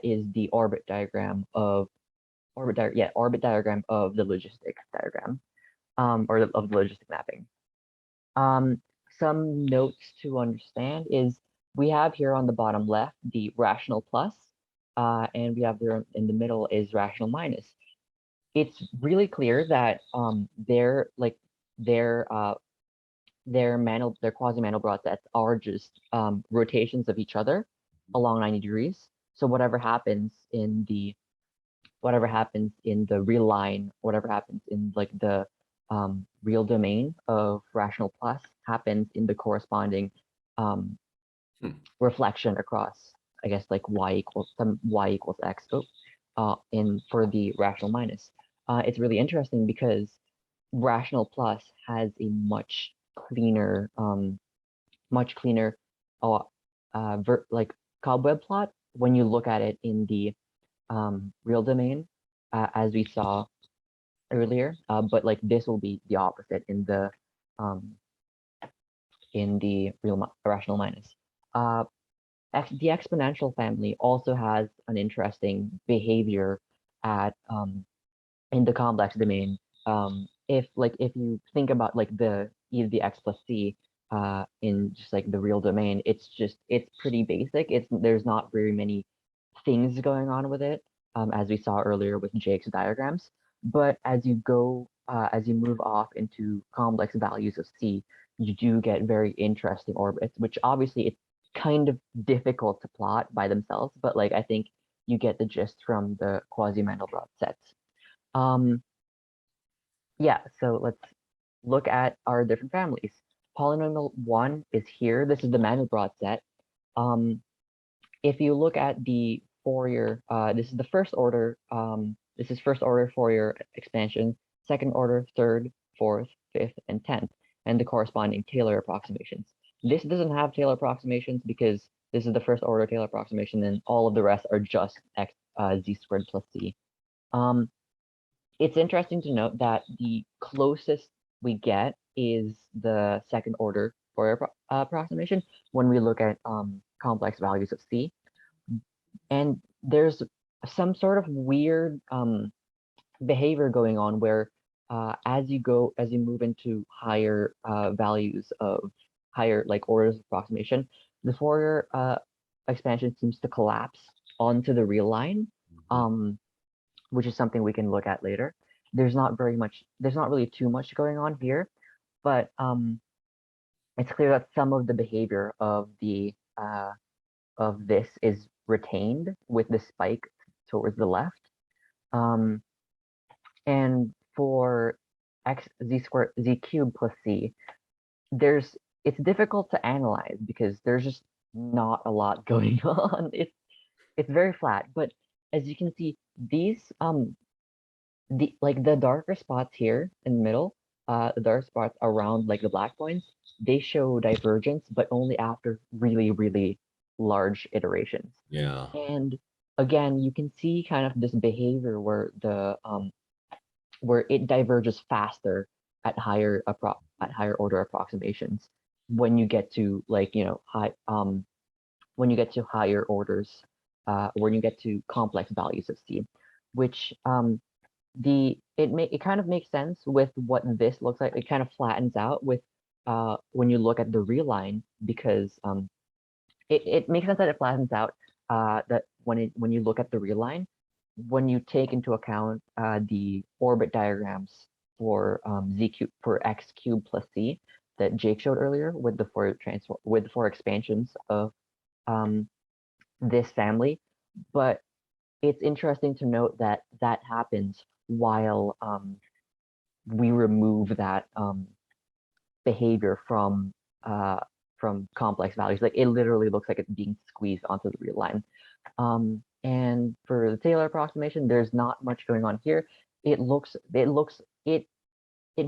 is the orbit diagram of orbit diagram of the logistic diagram, or of the logistic mapping. Some notes to understand is we have here on the bottom left the rational plus, and we have there in the middle is rational minus. It's really clear that their quasi-Mandelbrot sets are just rotations of each other along 90 degrees. So whatever happens in the real line, whatever happens in like the real domain of rational plus happens in the corresponding reflection across, I guess, like y equals x for the rational minus. It's really interesting because rational plus has a much cleaner like cobweb plot when you look at it in the real domain, as we saw earlier, but like this will be the opposite in the real rational minus. The exponential family also has an interesting behavior at in the complex domain. If you think about like e to the x plus c in just like the real domain, it's pretty basic. There's not very many things going on with it, as we saw earlier with Jake's diagrams. But as you move off into complex values of C, you do get very interesting orbits, which obviously it's kind of difficult to plot by themselves, but like I think you get the gist from the quasi-Mandelbrot sets. Yeah, so let's look at our different families. Polynomial 1 is here. This is the Mandelbrot set. If you look at the Fourier, this is the first order. This is first order Fourier expansion, second order, third, fourth, fifth, and 10th, and the corresponding Taylor approximations. This doesn't have Taylor approximations because this is the first order Taylor approximation, and all of the rest are just z squared plus c. It's interesting to note that the closest we get is the second order Fourier approximation when we look at complex values of c. And there's some sort of weird behavior going on where as you move into higher values of higher like orders of approximation, the Fourier expansion seems to collapse onto the real line, which is something we can look at later. There's not really too much going on here, but it's clear that some of the behavior of this is retained with the spike towards the left. And for z cubed plus c, it's difficult to analyze because there's just not a lot going on. It's very flat, but as you can see, these the darker spots here in the middle, the dark spots around like the black points, they show divergence, but only after really, really large iterations. Yeah. And again, you can see kind of this behavior where where it diverges faster at higher order approximations when you get to like, you know, when you get to higher orders, when you get to complex values of C, which it kind of makes sense with what this looks like. It kind of flattens out with when you look at the real line, because it makes sense that it flattens out that when you look at the real line, when you take into account the orbit diagrams for z cube for x cubed plus c that Jake showed earlier with the Fourier transform with the Fourier expansions of this family. But it's interesting to note that that happens while we remove that behavior from complex values. Like, it literally looks like it's being squeezed onto the real line. And for the Taylor approximation, there's not much going on here. It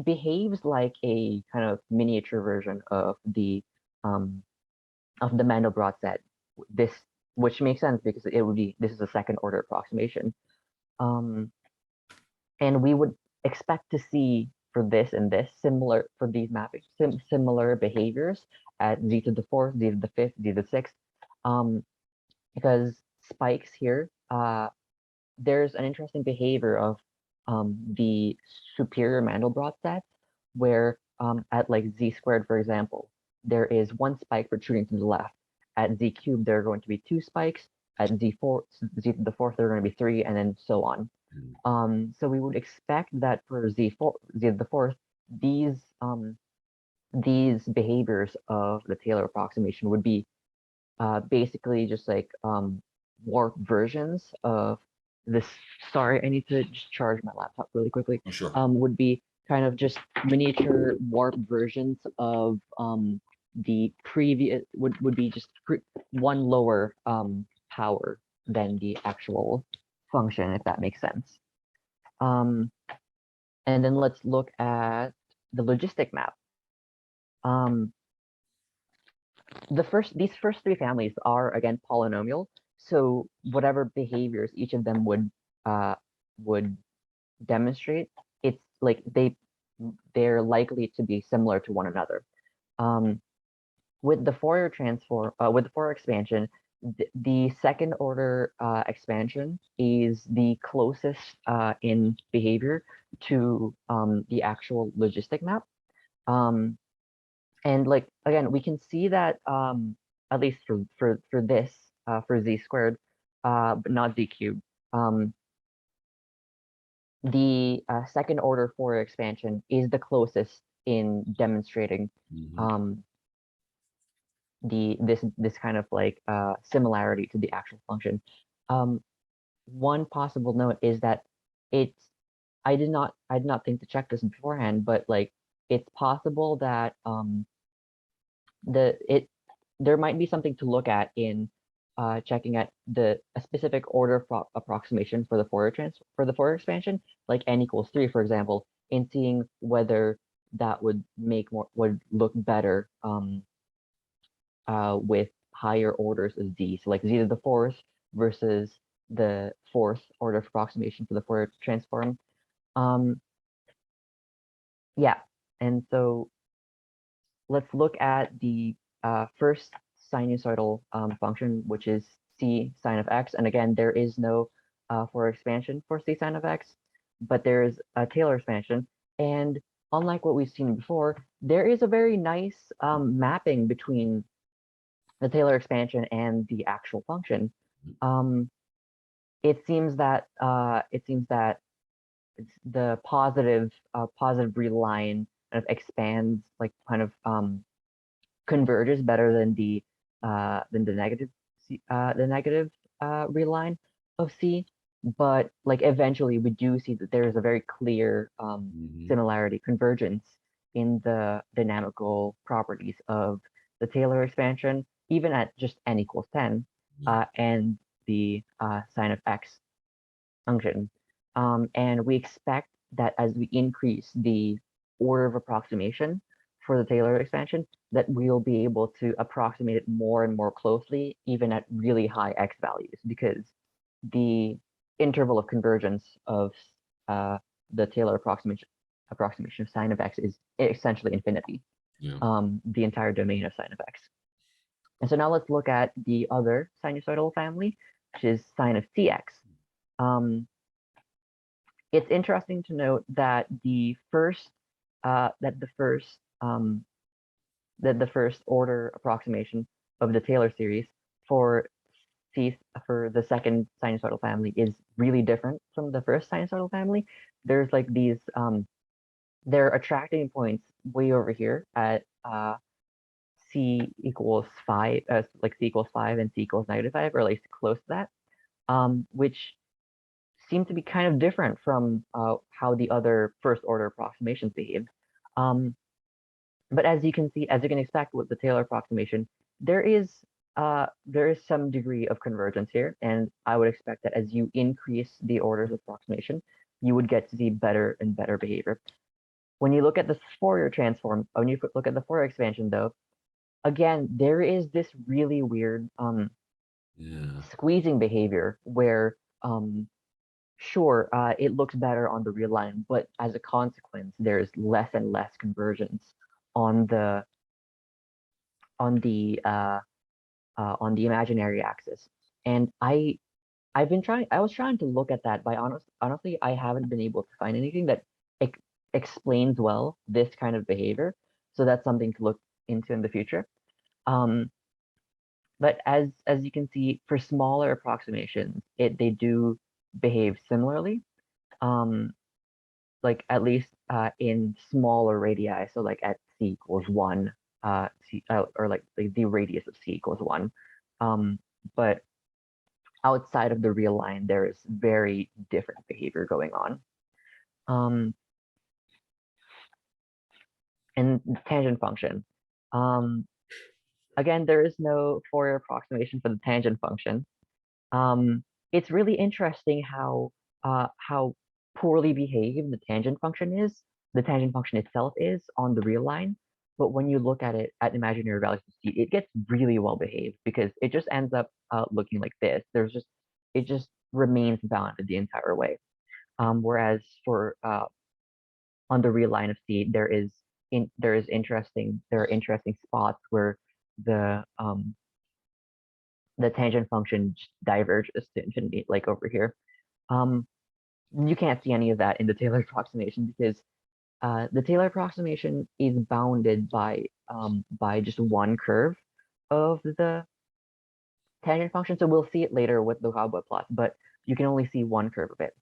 behaves like a kind of miniature version of the Mandelbrot set. Which makes sense because this is a second order approximation. And we would expect to see for this and this similar for these mappings, similar behaviors at z to the fourth, z to the fifth, z to the sixth, because spikes here, there's an interesting behavior of the superior Mandelbrot sets where at like z squared, for example, there is one spike protruding to the left. At z cubed, there are going to be two spikes. At z to the fourth, there are going to be three, and then so on. So we would expect that for z to the fourth, these behaviors of the Taylor approximation would be basically just like warped versions of this. Sorry, I need to just charge my laptop really quickly. Oh, sure. Would be kind of just miniature warped versions of the previous would be just one lower power than the actual function, if that makes sense. And then let's look at the logistic map. These first three families are again polynomial, so whatever behaviors each of them would demonstrate, it's like they're likely to be similar to one another. With the Fourier expansion, the second order expansion is the closest in behavior to the actual logistic map. And like, again, we can see that at least for this for z squared, but not z cubed, the second order Fourier expansion is the closest in demonstrating this kind of like similarity to the actual function. One possible note is that I did not think to check this beforehand, but like it's possible that there might be something to look at in checking at a specific order approximation for the Fourier expansion, like n equals 3, for example, in seeing whether that would look better with higher orders of z. So like z to the fourth versus the fourth order approximation for the Fourier transform. Yeah, and so let's look at the first sinusoidal function, which is c sine of x. And again, there is no Fourier expansion for c sine of x, but there is a Taylor expansion. And unlike what we've seen before, there is a very nice mapping between the Taylor expansion and the actual function. It seems that it's the positive real line kind of expands, like kind of converges better than the negative real line of c. But like eventually we do see that there is a very clear similarity, convergence in the dynamical properties of the Taylor expansion, even at just n equals 10, and the sine of x function. And we expect that as we increase the order of approximation for the Taylor expansion, that we'll be able to approximate it more and more closely, even at really high x values, because the interval of convergence of the Taylor approximation of sine of x is essentially infinity. The entire domain of sine of x. And so now let's look at the other sinusoidal family, which is sine of cx. it's interesting to note that the first order approximation of the Taylor series for for the second sinusoidal family is really different from the first sinusoidal family. There's like these they're attracting points way over here at c equals 5, like c equals 5 and c equals -5, or at least close to that, which seem to be kind of different from how the other first order approximations behave. But as you can see, as you can expect with the Taylor approximation, there is some degree of convergence here, and I would expect that as you increase the orders of approximation, you would get to see better and better behavior. When you look at the Fourier transform, when you look at the Fourier expansion, though, again, there is this really weird squeezing behavior where, sure, it looks better on the real line, but as a consequence, there's less and less convergence on the imaginary axis. And I was trying to look at that, but honestly, I haven't been able to find anything that explains well this kind of behavior. So that's something to look into in the future. But as you can see, for smaller approximations, they do behave similarly. Like at least in smaller radii, so like at c equals 1, or like the radius of c equals 1. But outside of the real line, there is very different behavior going on. And the tangent function. Again, there is no Fourier approximation for the tangent function. It's really interesting how poorly behaved the tangent function is. The tangent function itself is on the real line, but when you look at it at imaginary values of c, it gets really well behaved because it just ends up looking like this. It just remains bounded the entire way. Whereas for on the real line of c, there are interesting spots where the tangent function diverges to infinity, like over here. You can't see any of that in the Taylor approximation because the Taylor approximation is bounded by just one curve of the tangent function. So we'll see it later with the cowboy plot, but you can only see one curve of it.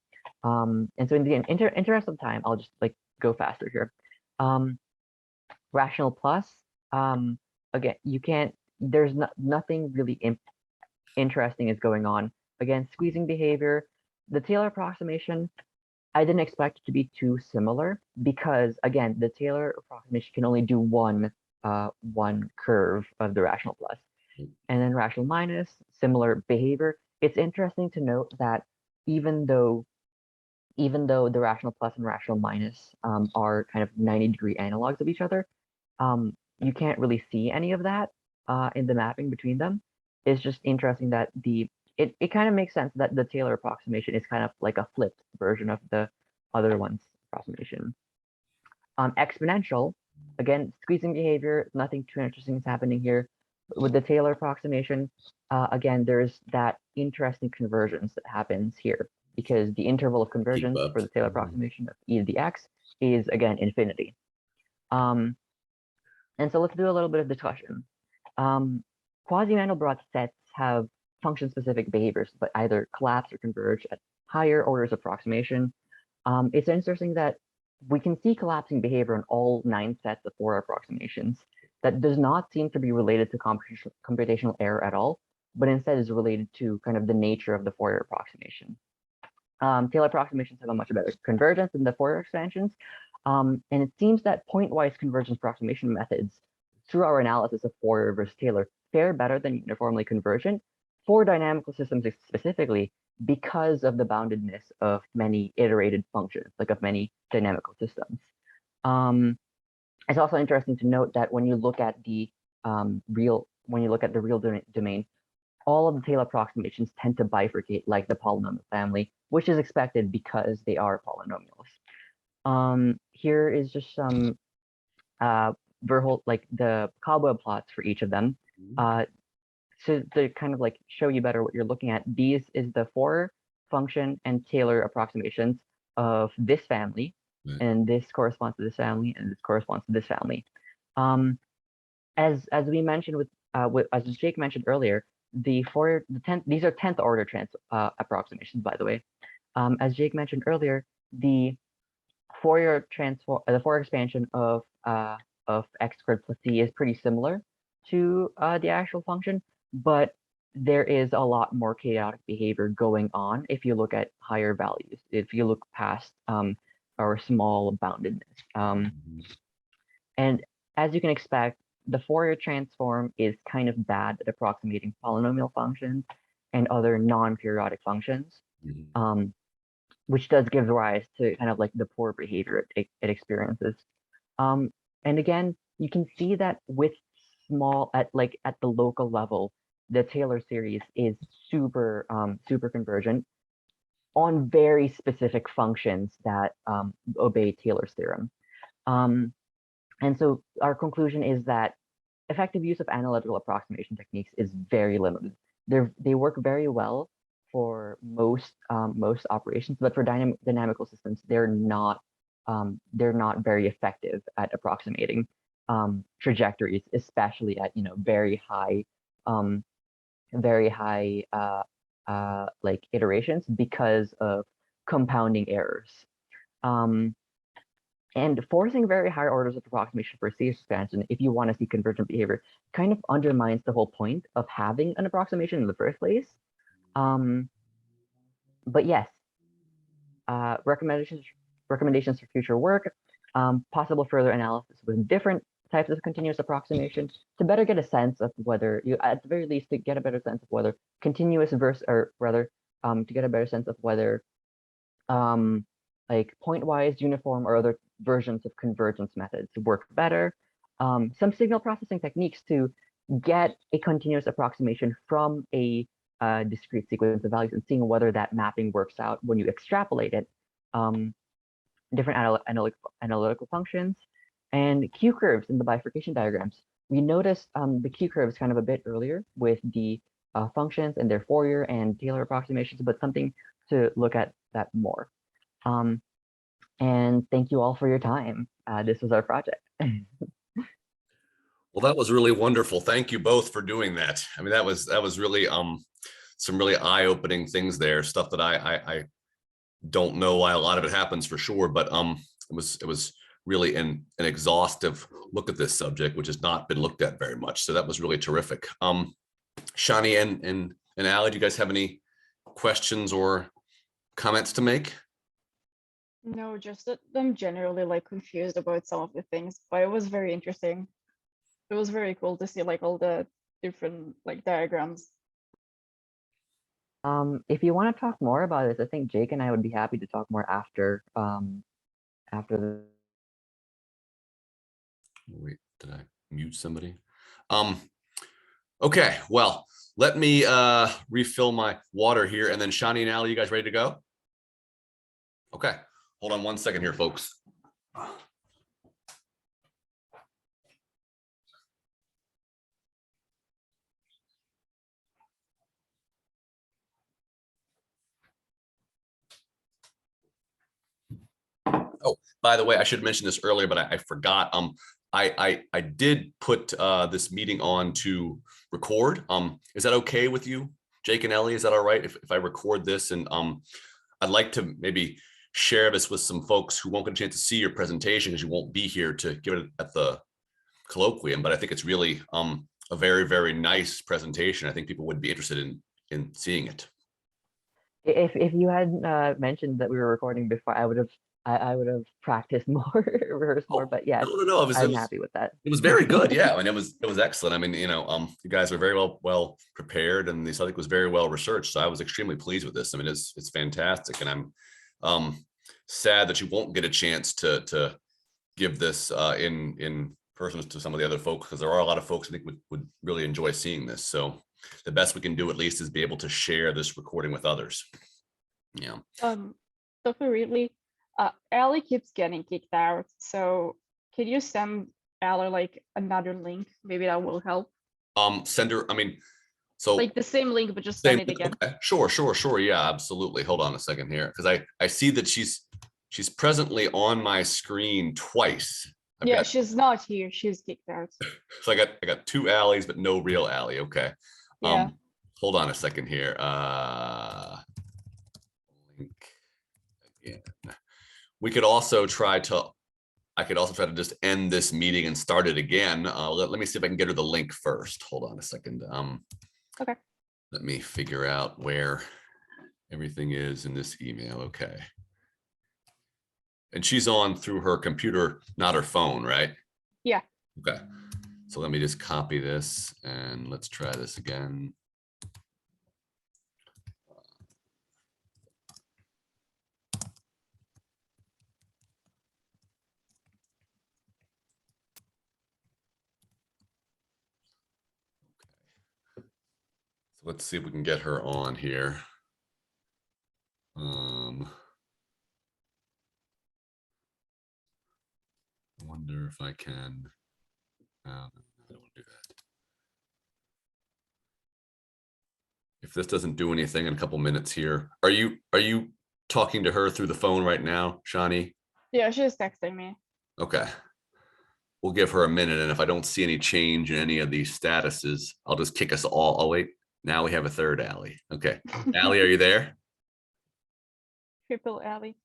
And so in the interest of time, I'll just like go faster here. Rational plus, again, you can't. There's nothing really interesting is going on. Again, squeezing behavior. The Taylor approximation, I didn't expect it to be too similar because, again, the Taylor approximation can only do one curve of the rational plus. And then rational minus, similar behavior. It's interesting to note that even though the rational plus and rational minus are kind of 90-degree analogs of each other, you can't really see any of that in the mapping between them. It's just interesting that it kind of makes sense that the Taylor approximation is kind of like a flipped version of the other one's approximation. Exponential, again, squeezing behavior, nothing too interesting is happening here. With the Taylor approximation, again, there's that interesting convergence that happens here because the interval of convergence for the Taylor approximation of e to the x is, again, infinity. And so let's do a little bit of discussion. Quasi-Mandelbrot sets have function-specific behaviors, but either collapse or converge at higher orders of approximation. It's interesting that we can see collapsing behavior in all 9 sets of Fourier approximations. That does not seem to be related to computational error at all, but instead is related to kind of the nature of the Fourier approximation. Taylor approximations have a much better convergence than the Fourier expansions, and it seems that pointwise convergence approximation methods through our analysis of Fourier versus Taylor fare better than uniformly convergent for dynamical systems specifically because of the boundedness of many iterated functions, like of many dynamical systems. It's also interesting to note that when you look at the real domain, all of the Taylor approximations tend to bifurcate like the polynomial family, which is expected because they are polynomials. Here is just some Verholt, like the cowboy plots for each of them. So to kind of like show you better what you're looking at, these is the Fourier function and Taylor approximations of this family, Right. and this corresponds to this family, and this corresponds to this family. As we mentioned as Jake mentioned earlier, these are 10th order approximations, by the way. As Jake mentioned earlier, the Fourier expansion of x squared plus c is pretty similar to the actual function, but there is a lot more chaotic behavior going on if you look at higher values, if you look past our small boundedness. And as you can expect, the Fourier transform is kind of bad at approximating polynomial functions and other non-periodic functions, which does give rise to kind of like the poor behavior it experiences. And again, you can see that with at the local level, the Taylor series is super convergent on very specific functions that obey Taylor's theorem. And so our conclusion is that effective use of analytical approximation techniques is very limited. They work very well for most operations, but for dynamical systems, they're not very effective at approximating trajectories, especially at very high like iterations because of compounding errors. And forcing very high orders of approximation for C expansion, if you want to see convergent behavior, kind of undermines the whole point of having an approximation in the first place. But yes, recommendations for future work, possible further analysis with different types of continuous approximation to better get a sense of whether at the very least, to get a better sense of whether continuous versus, or rather, to get a better sense of whether like pointwise, uniform, or other versions of convergence methods work better. Some signal processing techniques to get a continuous approximation from a discrete sequence of values and seeing whether that mapping works out when you extrapolate it. Different analytical functions and Q curves in the bifurcation diagrams. We noticed the Q curves kind of a bit earlier with the functions and their Fourier and Taylor approximations, but something to look at that more. And thank you all for your time. This was our project. Well, that was really wonderful. Thank you both for doing that. I mean, that was really some really eye-opening things there, stuff that I don't know why a lot of it happens for sure, but it was really an exhaustive look at this subject, which has not been looked at very much. So that was really terrific. Shani and Ali, do you guys have any questions or comments to make? No, just that I'm generally like confused about some of the things, but it was very interesting. It was very cool to see like all the different like diagrams. If you want to talk more about this, I think Jake and I would be happy to talk more after the. Wait, did I mute somebody? Okay, well, let me refill my water here, and then Shani and Ali, you guys ready to go? Okay, hold on one second here, folks. Oh, by the way, I should mention this earlier, but I forgot. I did put this meeting on to record. Is that okay with you, Jake and Ellie? Is that all right if I record this? And I'd like to maybe share this with some folks who won't get a chance to see your presentation because you won't be here to give it at the colloquium. But I think it's really a very, very nice presentation. I think people would be interested in seeing it. If you had mentioned that we were recording before, I would have practiced more, rehearsed more. But yeah, no, I'm happy with that. It was very good. Yeah, I mean, it was excellent. I mean, you guys were very well prepared, and the subject was very well researched. So I was extremely pleased with this. I mean, it's fantastic, and I'm sad that you won't get a chance to give this in person to some of the other folks, because there are a lot of folks I think would really enjoy seeing this. So the best we can do at least is be able to share this recording with others. Yeah. Dr. Ridley, Allie keeps getting kicked out. So could you send Allie like another link? Maybe that will help. Send her, I mean, so like the same link, but just send it again. Okay. Sure. Yeah, absolutely. Hold on a second here, because I see that she's She's presently on my screen twice. Yeah, she's not here. She's kicked out. So I got two alleys, but no real alley. Okay. Yeah. Hold on a second here. Link again. We could also try to. I could also try to just end this meeting and start it again. Let me see if I can get her the link first. Hold on a second. Okay. Let me figure out where everything is in this email. Okay. And she's on through her computer, not her phone, right? Yeah. Okay. So let me just copy this and let's try this again. So let's see if we can get her on here. I wonder if I can. I don't want to do that. If this doesn't do anything in a couple minutes here, are you talking to her through the phone right now, Shani? Yeah, she's texting me. Okay. We'll give her a minute, and if I don't see any change in any of these statuses, I'll just kick us all. Oh wait, now we have a third alley. Okay, Allie, are you there? Triple alley.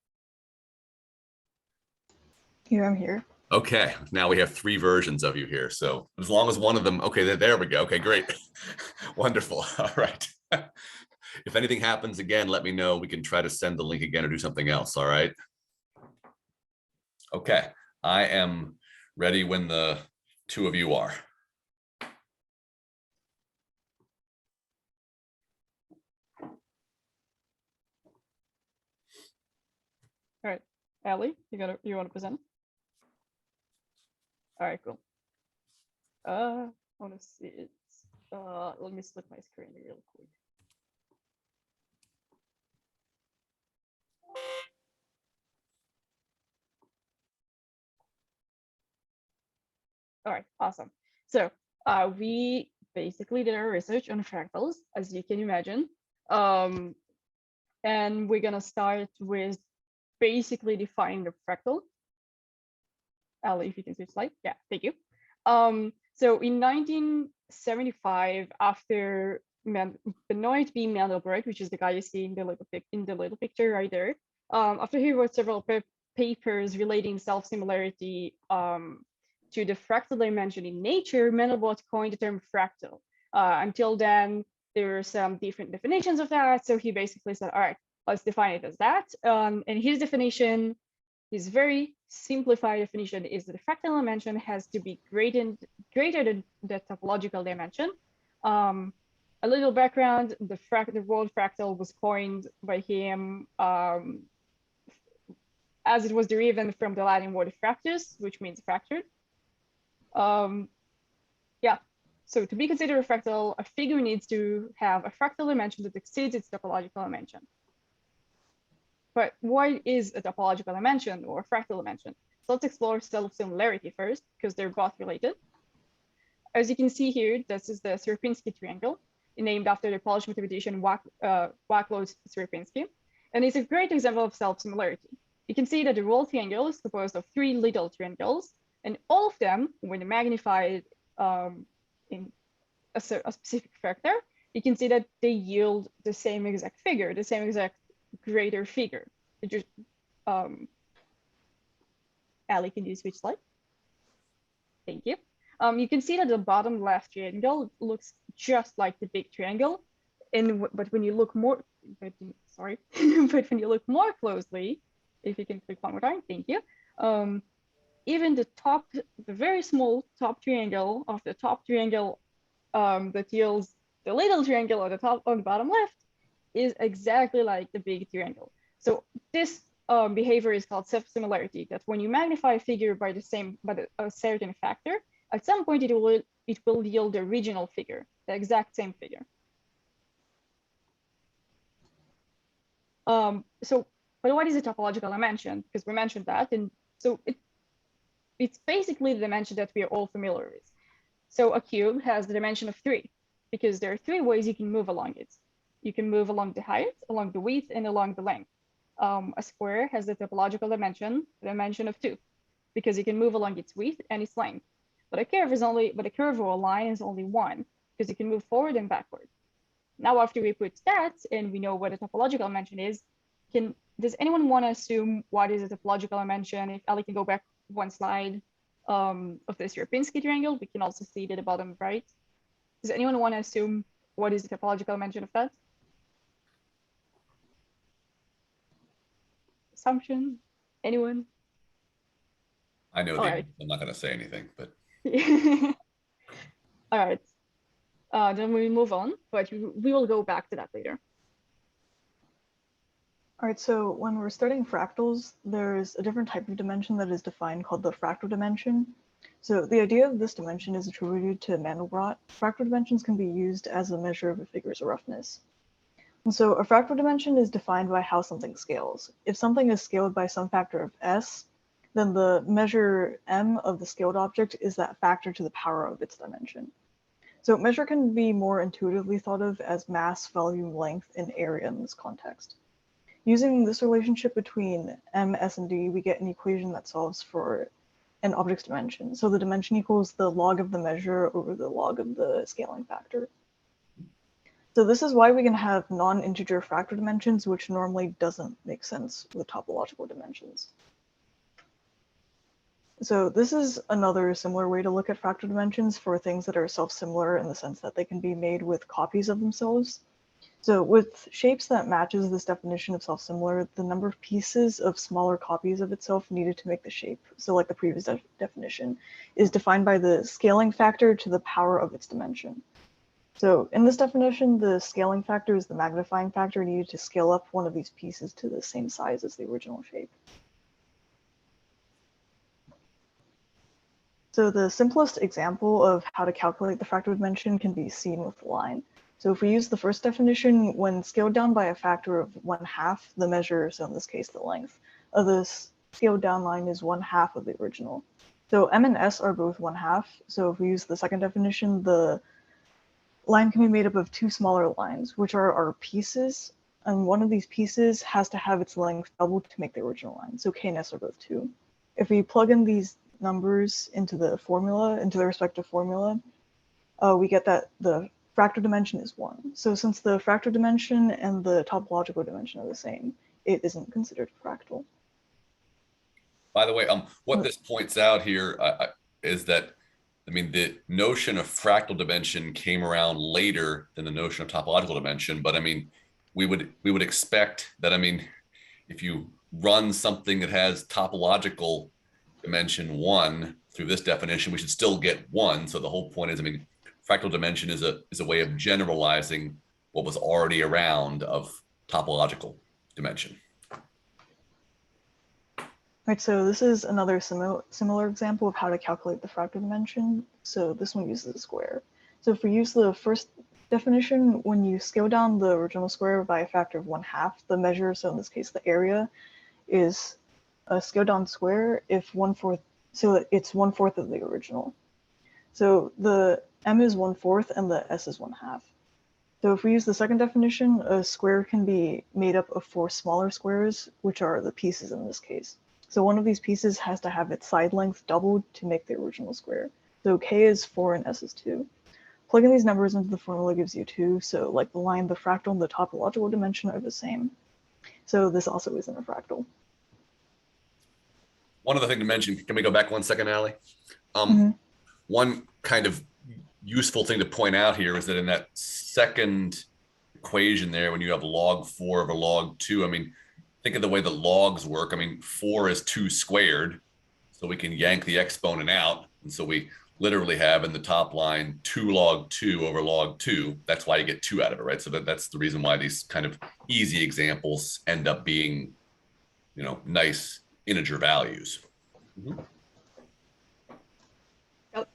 Here, I'm here. Okay, now we have three versions of you here. So as long as one of them, okay, there we go. Okay, great. Wonderful. All right. If anything happens again, let me know. We can try to send the link again or do something else. All right. Okay, I am ready when the two of you are. All right, Allie, you want to present? All right, cool. I want to see it. Let me split my screen real quick. All right, awesome. So we basically did our research on fractals, as you can imagine. And we're gonna start with basically defining the fractal. Ali, if you can switch slide. Yeah, thank you. So in 1975, after Benoit B. Mandelbrot, which is the guy you see in the little picture right there, after he wrote several papers relating self-similarity to the fractal dimension in nature, Mandelbrot coined the term fractal. Until then, there were some different definitions of that. So he basically said, all right, let's define it as that. And his definition, his very simplified definition, is that the fractal dimension has to be greater than the topological dimension. A little background, the word fractal was coined by him as it was derived from the Latin word fractus, which means fractured. Yeah, so to be considered a fractal, a figure needs to have a fractal dimension that exceeds its topological dimension. But what is a topological dimension or a fractal dimension? So let's explore self-similarity first, because they're both related. As you can see here, this is the Sierpinski triangle, named after the Polish mathematician Wacław-Sierpinski. And it's a great example of self-similarity. You can see that the whole triangle is composed of three little triangles, and all of them, when magnified in a specific factor, you can see that they yield the same exact figure, the same exact greater figure. It just, Ali, can you switch slide? Thank you. You can see that the bottom left triangle looks just like the big triangle, but when you look more, but when you look more closely, if you can click one more time, thank you. Even the very small top triangle of the top triangle that yields the little triangle on the bottom left is exactly like the big triangle. So this behavior is called self-similarity, that when you magnify a figure by a certain factor, at some point it will yield the original figure, the exact same figure. But what is a topological dimension? Because we mentioned that, and so it's basically the dimension that we are all familiar with. So a cube has the dimension of 3, because there are 3 ways you can move along it. You can move along the height, along the width, and along the length. a square has the topological dimension of 2, because you can move along its width and its length. But a curve or a line is only 1, because you can move forward and backward. Now, after we put that and we know what a topological dimension is, does anyone want to assume what is a topological dimension? If Ali can go back one slide of this Sierpinski triangle, we can also see it at the bottom right. Does anyone want to assume what is the topological dimension of that? Assumption? Anyone? I know All the right. I'm not going to say anything, but All right. Then we move on, but we will go back to that later. All right, so when we're studying fractals, there's a different type of dimension that is defined called the fractal dimension. So the idea of this dimension is attributed to Mandelbrot. Fractal dimensions can be used as a measure of a figure's roughness. And so a fractal dimension is defined by how something scales. If something is scaled by some factor of s, then the measure m of the scaled object is that factor to the power of its dimension. So measure can be more intuitively thought of as mass, volume, length, and area in this context. Using this relationship between m, s, and d, we get an equation that solves for an object's dimension. So the dimension equals the log of the measure over the log of the scaling factor. So this is why we can have non-integer fractal dimensions, which normally doesn't make sense with topological dimensions. So this is another similar way to look at fractal dimensions for things that are self-similar in the sense that they can be made with copies of themselves. So with shapes that matches this definition of self-similar, the number of pieces of smaller copies of itself needed to make the shape, so like the previous definition, is defined by the scaling factor to the power of its dimension. So in this definition, the scaling factor is the magnifying factor needed to scale up one of these pieces to the same size as the original shape. So the simplest example of how to calculate the fractal dimension can be seen with the line. So if we use the first definition, when scaled down by a factor of 1/2, the measure, so in this case, the length of this scaled down line is 1/2 of the original. So m and s are both 1/2. So if we use the second definition, the line can be made up of two smaller lines, which are our pieces. And one of these pieces has to have its length doubled to make the original line. So k and s are both 2. If we plug in these numbers into the formula, into the respective formula, we get that the fractal dimension is 1. So since the fractal dimension and the topological dimension are the same, it isn't considered fractal. by the way, what this points out here is that, I mean, the notion of fractal dimension came around later than the notion of topological dimension. But I mean, we would expect that, I mean, if you run something that has topological dimension 1 through this definition, we should still get 1. So the whole point is, I mean, fractal dimension is a way of generalizing what was already around of topological dimension. Right, so this is another similar example of how to calculate the fractal dimension. So this one uses a square. So if we use the first definition, when you scale down the original square by a factor of 1/2, the measure, so in this case the area, is a scaled down square if 1/4, so it's 1/4 of the original. So the m is 1/4 and the s is 1/2. So if we use the second definition, a square can be made up of 4 smaller squares, which are the pieces in this case. So one of these pieces has to have its side length doubled to make the original square. So k is 4 and s is 2. Plugging these numbers into the formula gives you 2. So like the line, the fractal and the topological dimension are the same. So this also isn't a fractal. One other thing to mention, can we go back one second, Ali? One kind of useful thing to point out here is that in that second equation there, when you have log 4 over log 2, I mean, think of the way the logs work. I mean, 4 is 2 squared, so we can yank the exponent out. And so we literally have in the top line 2 log 2 over log 2. That's why you get 2 out of it, right? So that's the reason why these kind of easy examples end up being, you know, nice integer values.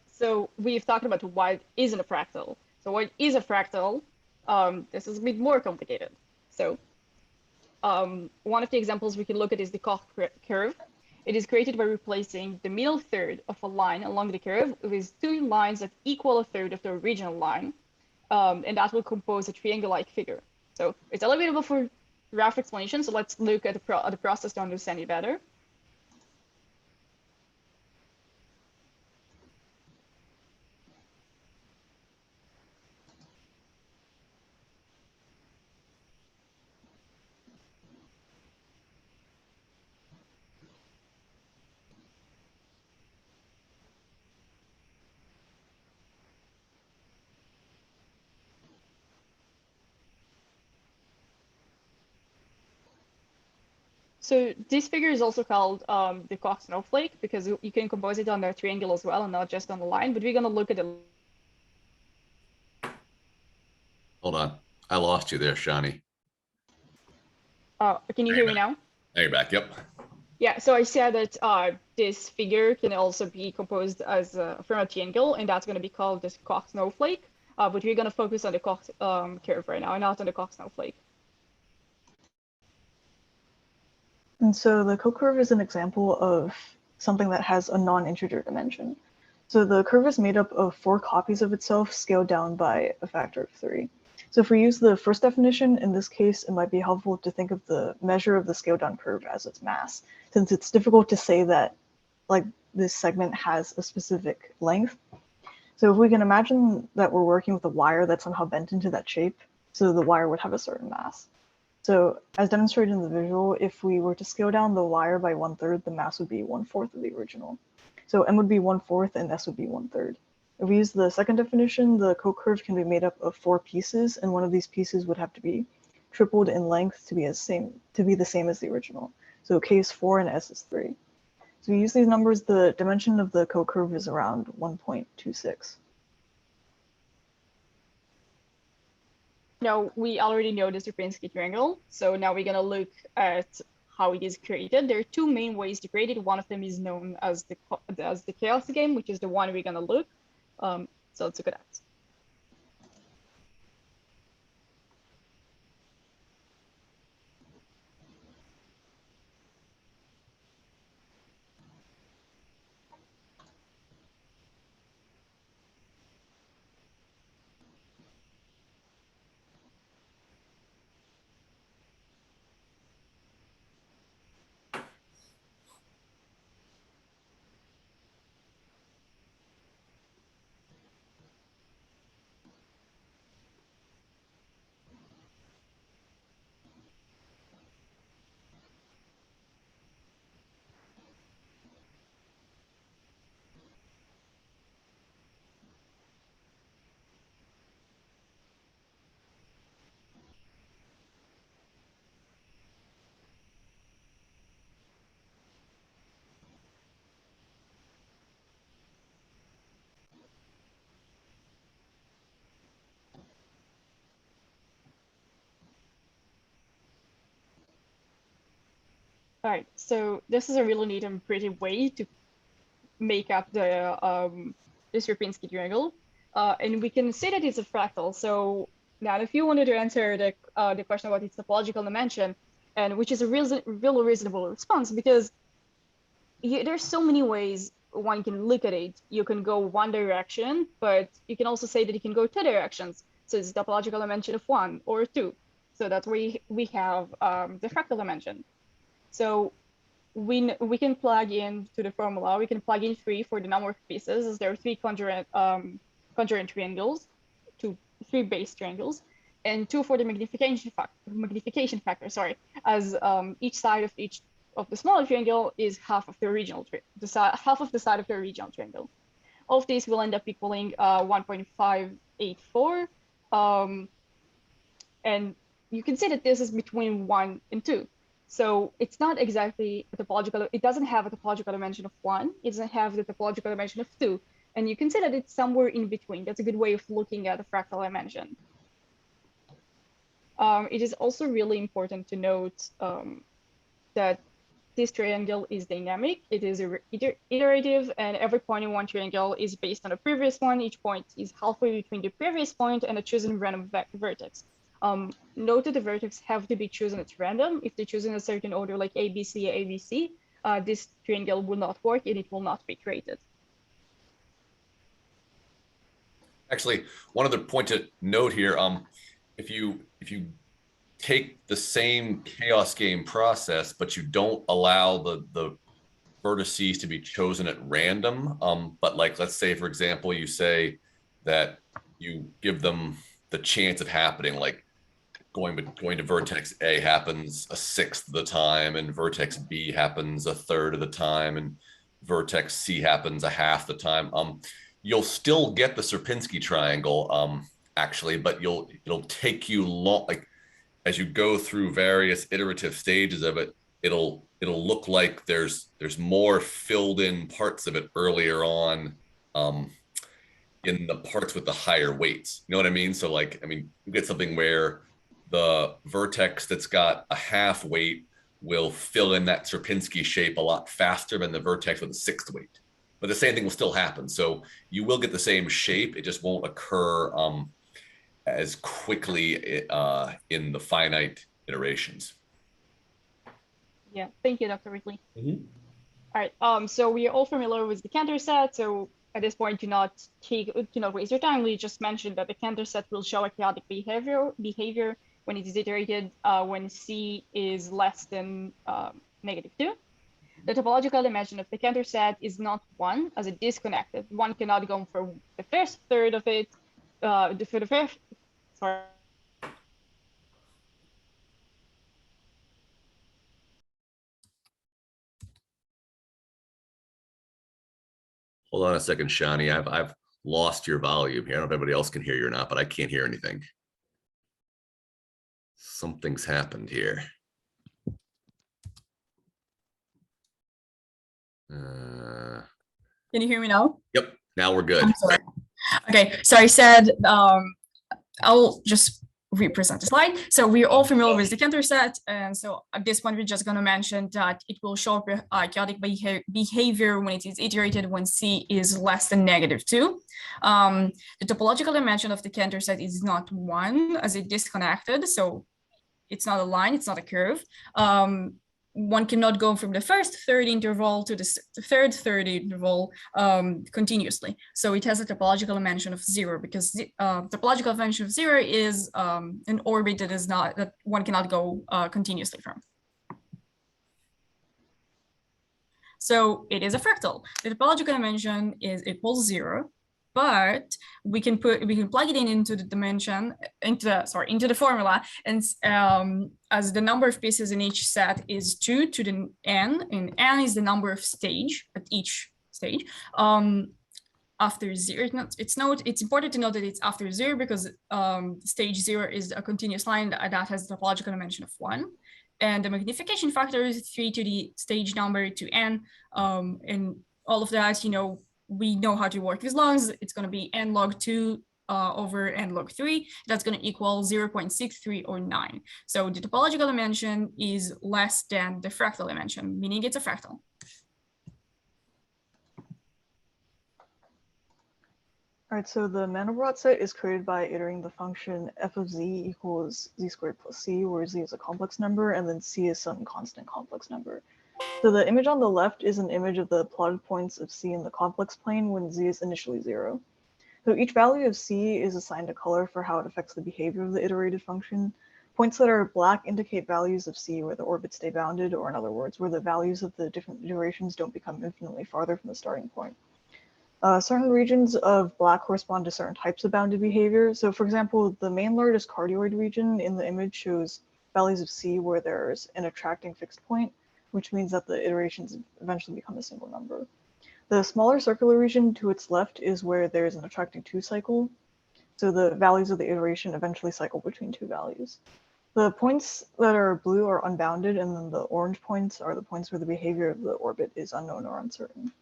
So we've talked about what isn't a fractal. So what is a fractal? This is a bit more complicated. So one of the examples we can look at is the Koch curve. It is created by replacing the middle third of a line along the curve with 2 lines that equal a third of the original line. And that will compose a triangle-like figure. So it's elevatable for rough explanation. So let's look at the process to understand it better. So this figure is also called the Koch snowflake because you can compose it on a triangle as well and not just on the line. But we're going to look at it. Hold on. I lost you there, Shani. Can you hear me now? Now you're back. Yep. Yeah, so I said that this figure can also be composed as from a triangle, and that's going to be called this Koch snowflake. But we're going to focus on the Koch curve right now and not on the Koch snowflake. And so the co-curve is an example of something that has a non-integer dimension. So the curve is made up of 4 copies of itself scaled down by a factor of 3. So if we use the first definition, in this case, it might be helpful to think of the measure of the scaled down curve as its mass, since it's difficult to say that like this segment has a specific length. So if we can imagine that we're working with a wire that's somehow bent into that shape, so the wire would have a certain mass. So as demonstrated in the visual, if we were to scale down the wire by 1/3, the mass would be 1/4 of the original. So m would be 1/4 and s would be 1/3. If we use the second definition, the co-curve can be made up of 4 pieces, and one of these pieces would have to be tripled in length to be the same as the original. So k is 4 and s is 3. So we use these numbers, the dimension of the co-curve is around 1.26. Now, we already know the Sierpinski triangle, so now we're going to look at how it is created. There are 2 main ways to create it. One of them is known as the chaos game, which is the one we're going to look. So let's look at that. All right, so this is a really neat and pretty way to make up the Sierpinski triangle. And we can say that it's a fractal. So now if you wanted to answer the question about its topological dimension, and which is a really reasonable response, because there's so many ways one can look at it. You can go one direction, but you can also say that you can go 2 directions. So it's a topological dimension of 1 or 2. So that's where we have the fractal dimension. So we can plug into the formula. We can plug in 3 for the number of pieces, as there are 3 congruent triangles, 3 base triangles, and 2 for the magnification factor. Sorry, as each side of the smaller triangle is half of the original half of the side of the original triangle. All of these will end up equaling 1.584, and you can see that this is between 1 and 2. So it's not exactly a topological, it doesn't have a topological dimension of 1, it doesn't have the topological dimension of 2, and you can see that it's somewhere in between. That's a good way of looking at the fractal dimension. It is also really important to note that this triangle is dynamic, it is iterative, and every point in one triangle is based on a previous one. Each point is halfway between the previous point and a chosen random vertex. Note that the vertex have to be chosen at random. If they choose in a certain order, like ABC, ABC, this triangle will not work and it will not be created. Actually, one other point to note here, if you take the same chaos game process, but you don't allow the vertices to be chosen at random. But like, let's say, for example, you say that you give them the chance of happening, like going to vertex A happens a sixth of the time, and vertex B happens a third of the time, and vertex C happens a half the time. You'll still get the Sierpinski triangle, actually, but it'll take you long, like as you go through various iterative stages of it, it'll look like there's more filled in parts of it earlier on, in the parts with the higher weights. You know what I mean? So like, I mean, you get something where the vertex that's got a half weight will fill in that Sierpinski shape a lot faster than the vertex with a sixth weight. But the same thing will still happen. So you will get the same shape. It just won't occur as quickly in the finite iterations. Yeah, thank you, Dr. Ridley. All right, so we are all familiar with the Cantor set. So at this point, do not waste your time. We just mentioned that the Cantor set will show a chaotic behavior when it is iterated when C is less than -2. The topological dimension of the Cantor set is not 1, as it disconnected. One cannot go for the first third of it, for the first, sorry. Hold on a second, Shani. I've lost your volume here. I don't know if everybody else can hear you or not, but I can't hear anything. Something's happened here. Can you hear me now? Yep, now we're good. I'm sorry. Okay, so I said I'll just represent the slide. So we're all familiar with the Cantor set, and so at this point we're just going to mention that it will show chaotic behavior when it is iterated when C is less than -2. The topological dimension of the Cantor set is not 1, as it disconnected, so it's not a line, it's not a curve. One cannot go from the first third interval to the third third interval continuously. So it has a topological dimension of 0, because the topological dimension of 0 is an orbit that one cannot go continuously from. So it is a fractal. The topological dimension is equals 0, but we can plug it into the dimension, into the formula, and as the number of pieces in each set is 2 to the n, and n is the number of stage at each stage. After 0, it's important to note that it's after 0, because stage 0 is a continuous line that has the topological dimension of 1. And the magnification factor is 3 to the stage number to n, and all of that, we know how to work with logs. It's going to be n log 2 over n log 3. That's going to equal 0.63 or 9. So the topological dimension is less than the fractal dimension, meaning it's a fractal. All right, so the Mandelbrot set is created by iterating the function f of z equals z squared plus c, where z is a complex number and then c is some constant complex number. So the image on the left is an image of the plotted points of C in the complex plane when Z is initially 0. So each value of C is assigned a color for how it affects the behavior of the iterated function. Points that are black indicate values of C where the orbits stay bounded, or in other words, where the values of the different iterations don't become infinitely farther from the starting point. Certain regions of black correspond to certain types of bounded behavior. So for example, the main largest cardioid region in the image shows values of C where there's an attracting fixed point, which means that the iterations eventually become a single number. The smaller circular region to its left is where there's an attracting 2 cycle. So the values of the iteration eventually cycle between 2 values. The points that are blue are unbounded, and then the orange points are the points where the behavior of the orbit is unknown or uncertain.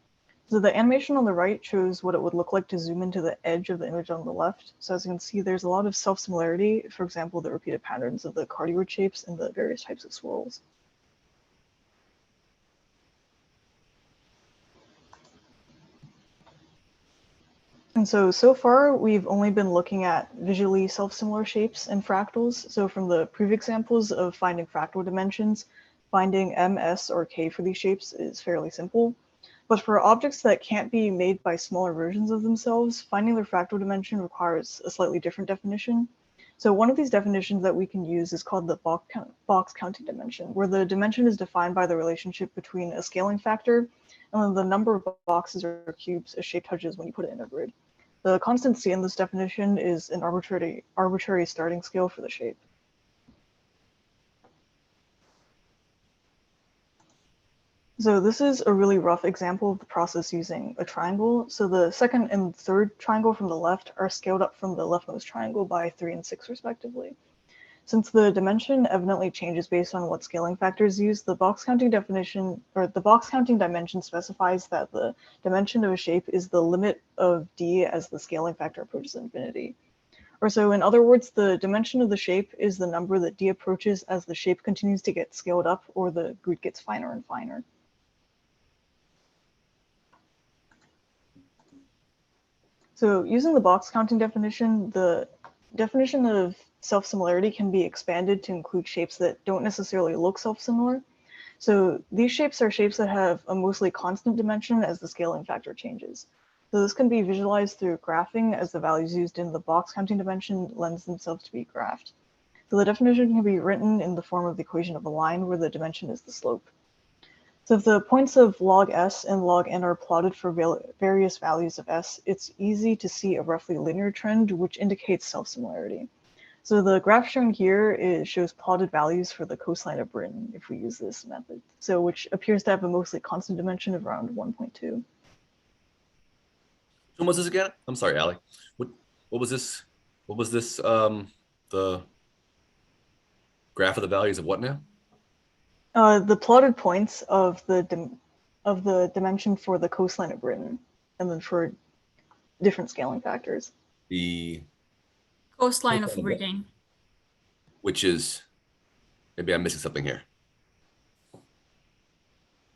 So the animation on the right shows what it would look like to zoom into the edge of the image on the left. So as you can see, there's a lot of self-similarity. For example, the repeated patterns of the cardioid shapes and the various types of swirls. And so far, we've only been looking at visually self-similar shapes and fractals. So from the previous examples of finding fractal dimensions, finding M, S, or K for these shapes is fairly simple. But for objects that can't be made by smaller versions of themselves, finding their fractal dimension requires a slightly different definition. So one of these definitions that we can use is called the box counting dimension, where the dimension is defined by the relationship between a scaling factor and then the number of boxes or cubes a shape touches when you put it in a grid. The constant c in this definition is an arbitrary starting scale for the shape. So this is a really rough example of the process using a triangle. So the second and third triangle from the left are scaled up from the leftmost triangle by 3 and 6 respectively. Since the dimension evidently changes based on what scaling factors used, the box counting definition, or the box counting dimension, specifies that the dimension of a shape is the limit of d as the scaling factor approaches infinity. Or so in other words, the dimension of the shape is the number that d approaches as the shape continues to get scaled up or the grid gets finer and finer. So using the box counting definition, the definition of self-similarity can be expanded to include shapes that don't necessarily look self-similar. So these shapes are shapes that have a mostly constant dimension as the scaling factor changes. So this can be visualized through graphing, as the values used in the box counting dimension lend themselves to be graphed. So the definition can be written in the form of the equation of a line where the dimension is the slope. So if the points of log s and log n are plotted for various values of s, it's easy to see a roughly linear trend, which indicates self-similarity. So the graph shown here shows plotted values for the coastline of Britain if we use this method, so which appears to have a mostly constant dimension of around 1.2. What was this again? I'm sorry, Allie. What was this? What was this? The graph of the values of what now? The plotted points of the dimension for the coastline of Britain, and then for different scaling factors. The Coastline of Britain. Which is, maybe I'm missing something here.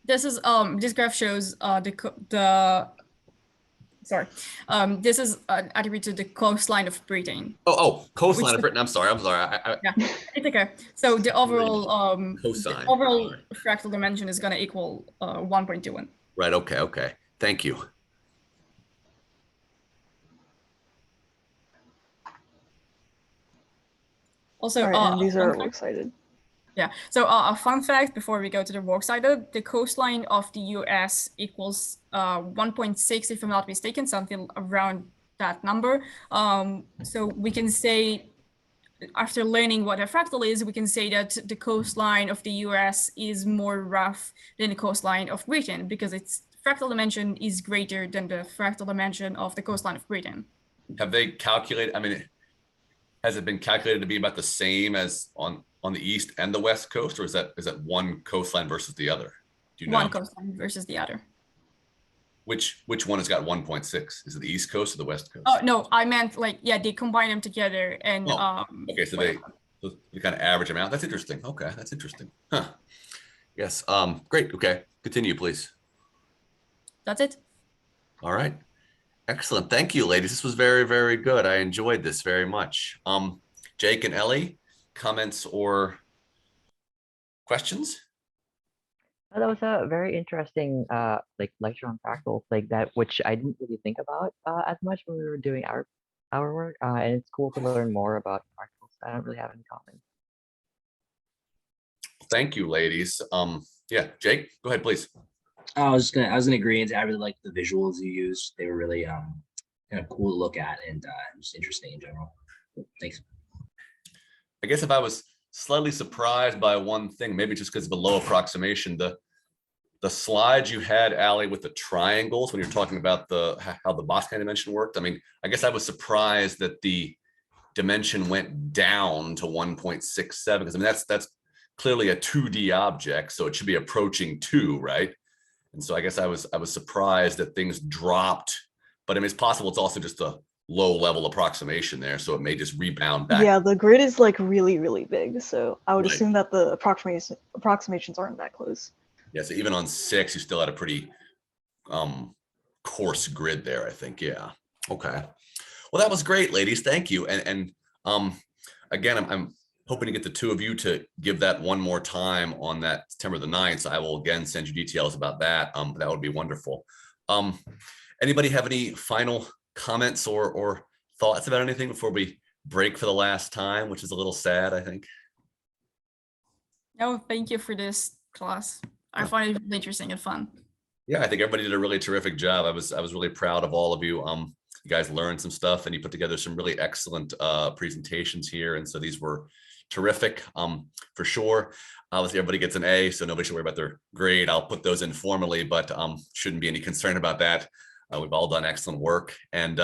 This is this graph shows this is attributed to the coastline of Britain. Oh, coastline of Britain. I'm sorry. Yeah, it's okay. So the overall Cosine. the overall fractal dimension is going to equal 1.21. Right. Okay. Thank you. Also, all right, and these are works cited. Yeah. So a fun fact before we go to the works cited, the coastline of the US equals 1.6, if I'm not mistaken, something around that number. So we can say, after learning what a fractal is, we can say that the coastline of the US is more rough than the coastline of Britain because its fractal dimension is greater than the fractal dimension of the coastline of Britain. Have they calculated? I mean, has it been calculated to be about the same as on the east and the west coast, or is that one coastline versus the other? Do you know? One coastline versus the other. Which one has got 1.6? Is it the east coast or the west coast? Oh no, I meant they combine them together and okay, so they kind of average them out. That's interesting. Okay, that's interesting. Huh. Yes. Great. Okay. Continue, please. That's it. All right. Excellent. Thank you, ladies. This was very, very good. I enjoyed this very much. Jake and Ellie, comments or questions? That was a very interesting lecture on fractals that, which I didn't really think about as much when we were doing our work, and it's cool to learn more about fractals. I don't really have any comments. Thank you, ladies. Yeah, Jake, go ahead, please. I was gonna agree. I really liked the visuals you used. They were really kind of cool to look at and just interesting in general. Thanks. I guess if I was slightly surprised by one thing, maybe just because of a low approximation, the slides you had, Allie, with the triangles when you're talking about how the Boscan dimension worked. I mean, I guess I was surprised that the dimension went down to 1.67 because I mean that's clearly a 2D object, so it should be approaching 2, right? And so I guess I was surprised that things dropped, but I mean, it's possible it's also just a low level approximation there, so it may just rebound back. Yeah, the grid is really, really big, so I would assume that the approximations aren't that close. Yeah, so even on 6, you still had a pretty coarse grid there, I think. Yeah. Okay. Well, that was great, ladies. Thank you. And again, I'm hoping to get the two of you to give that one more time on that September the 9th. So I will again send you details about that. That would be wonderful. Anybody have any final comments or thoughts about anything before we break for the last time, which is a little sad, I think. No, thank you for this class. I find it really interesting and fun. Yeah, I think everybody did a really terrific job. I was really proud of all of you. You guys learned some stuff and you put together some really excellent presentations here. And so these were terrific for sure. Obviously, everybody gets an A, so nobody should worry about their grade. I'll put those in formally, but shouldn't be any concern about that. We've all done excellent work. And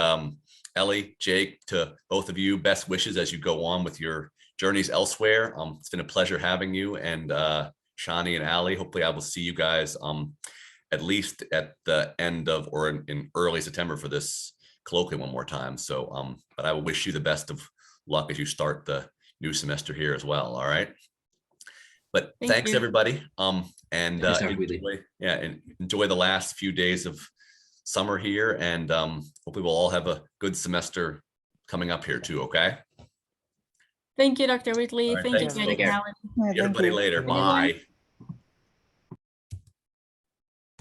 Ellie, Jake, to both of you, best wishes as you go on with your journeys elsewhere. It's been a pleasure having you. And Shani and Allie, hopefully I will see you guys at least at the end of or in early September for this colloquium one more time. So, but I will wish you the best of luck as you start the new semester here as well. All right. But thanks you. everybody. And Thanks, Dr. Wheatley. enjoy the last few days of summer here, and hopefully we'll all have a good semester coming up here too. Okay. Thank you, Dr. Whitley. All right, Thank you, thanks, Jake folks. and Alan. Yeah, See thank everybody you. later. Bye. Bye.